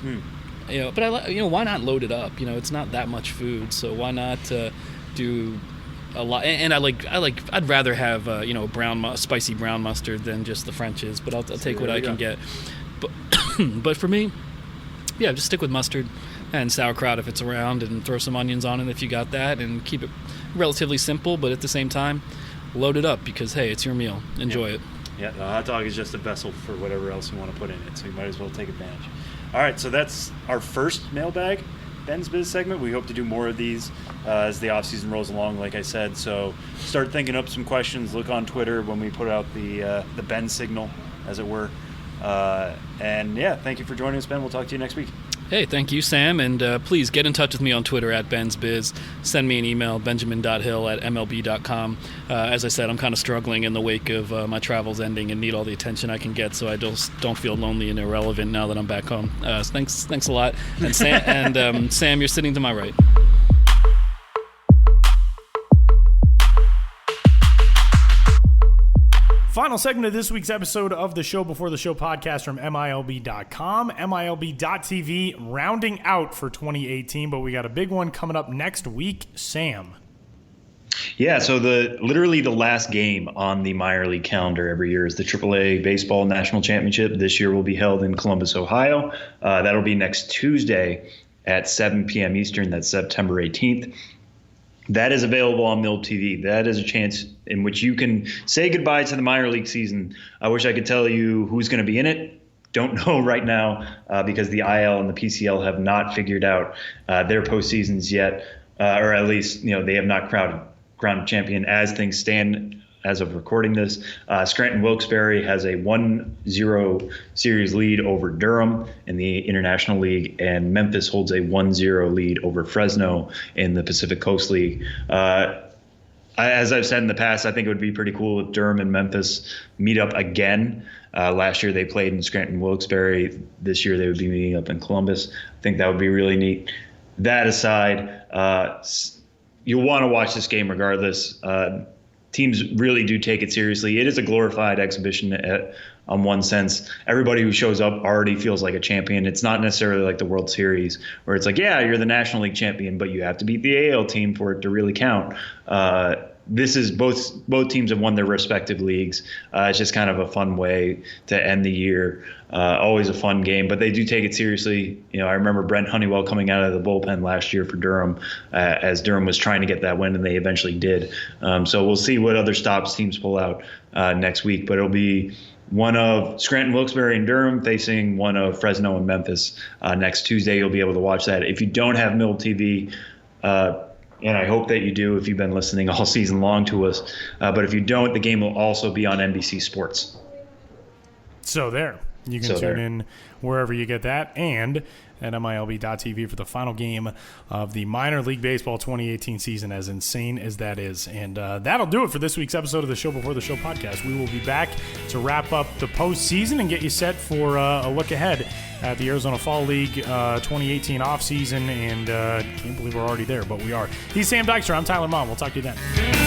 But I why not load it up? It's not that much food, so why not do a lot? And I'd rather have spicy brown mustard than just the French's, but I'll take what I can get. But for me, just stick with mustard and sauerkraut if it's around, and throw some onions on it if you got that, and keep it relatively simple, but at the same time, load it up because, hey, it's your meal. Enjoy it. Yeah, the hot dog is just a vessel for whatever else you want to put in it, so you might as well take advantage. All right, so that's our first mailbag, Ben's Biz segment. We hope to do more of these as the offseason rolls along, like I said. So start thinking up some questions. Look on Twitter when we put out the Ben signal, as it were. And yeah, thank you for joining us, Ben. We'll talk to you next week. Hey, thank you, Sam, and please get in touch with me on Twitter at BensBiz. Send me an email, benjamin.hill@mlb.com. As I said, I'm kind of struggling in the wake of my travels ending and need all the attention I can get, so I just don't feel lonely and irrelevant now that I'm back home. Thanks a lot. And Sam, you're sitting to my right. Final segment of this week's episode of the Show Before the Show podcast from MILB.com, MILB.TV, rounding out for 2018, but we got a big one coming up next week. Sam. Yeah, so literally the last game on the minor league calendar every year is the AAA Baseball National Championship. This year will be held in Columbus, Ohio. That'll be next Tuesday at 7 p.m. Eastern. That's September 18th. That is available on MILB TV. That is a chance in which you can say goodbye to the minor league season. I wish I could tell you who's going to be in it. Don't know right now because the IL and the PCL have not figured out their postseasons yet, or at least they have not crowned champion as things stand as of recording this. Scranton Wilkes-Barre has a 1-0 series lead over Durham in the International League, and Memphis holds a 1-0 lead over Fresno in the Pacific Coast League. As I've said in the past, I think it would be pretty cool if Durham and Memphis meet up again. Last year they played in Scranton Wilkes-Barre. This year they would be meeting up in Columbus. I think that would be really neat. That aside, you'll want to watch this game regardless. Teams really do take it seriously. It is a glorified exhibition on one sense. Everybody who shows up already feels like a champion. It's not necessarily like the World Series where it's like, yeah, you're the National League champion, but you have to beat the AL team for it to really count. This is both teams have won their respective leagues. It's just kind of a fun way to end the year. Always a fun game, but they do take it seriously. I remember Brent Honeywell coming out of the bullpen last year for Durham as Durham was trying to get that win, and they eventually did. So we'll see what other stops teams pull out next week, but it'll be one of Scranton, Wilkes-Barre, and Durham facing one of Fresno and Memphis next Tuesday. You'll be able to watch that. If you don't have MILB TV, and I hope that you do if you've been listening all season long to us. But if you don't, the game will also be on NBC Sports. So there. You can tune in wherever you get that, and at MILB.TV for the final game of the Minor League Baseball 2018 season, as insane as that is. And that'll do it for this week's episode of the Show Before the Show podcast. We will be back to wrap up the postseason and get you set for a look ahead at the Arizona Fall League 2018 offseason. And can't believe we're already there, but we are. He's Sam Dykstra. I'm Tyler Mom. We'll talk to you then.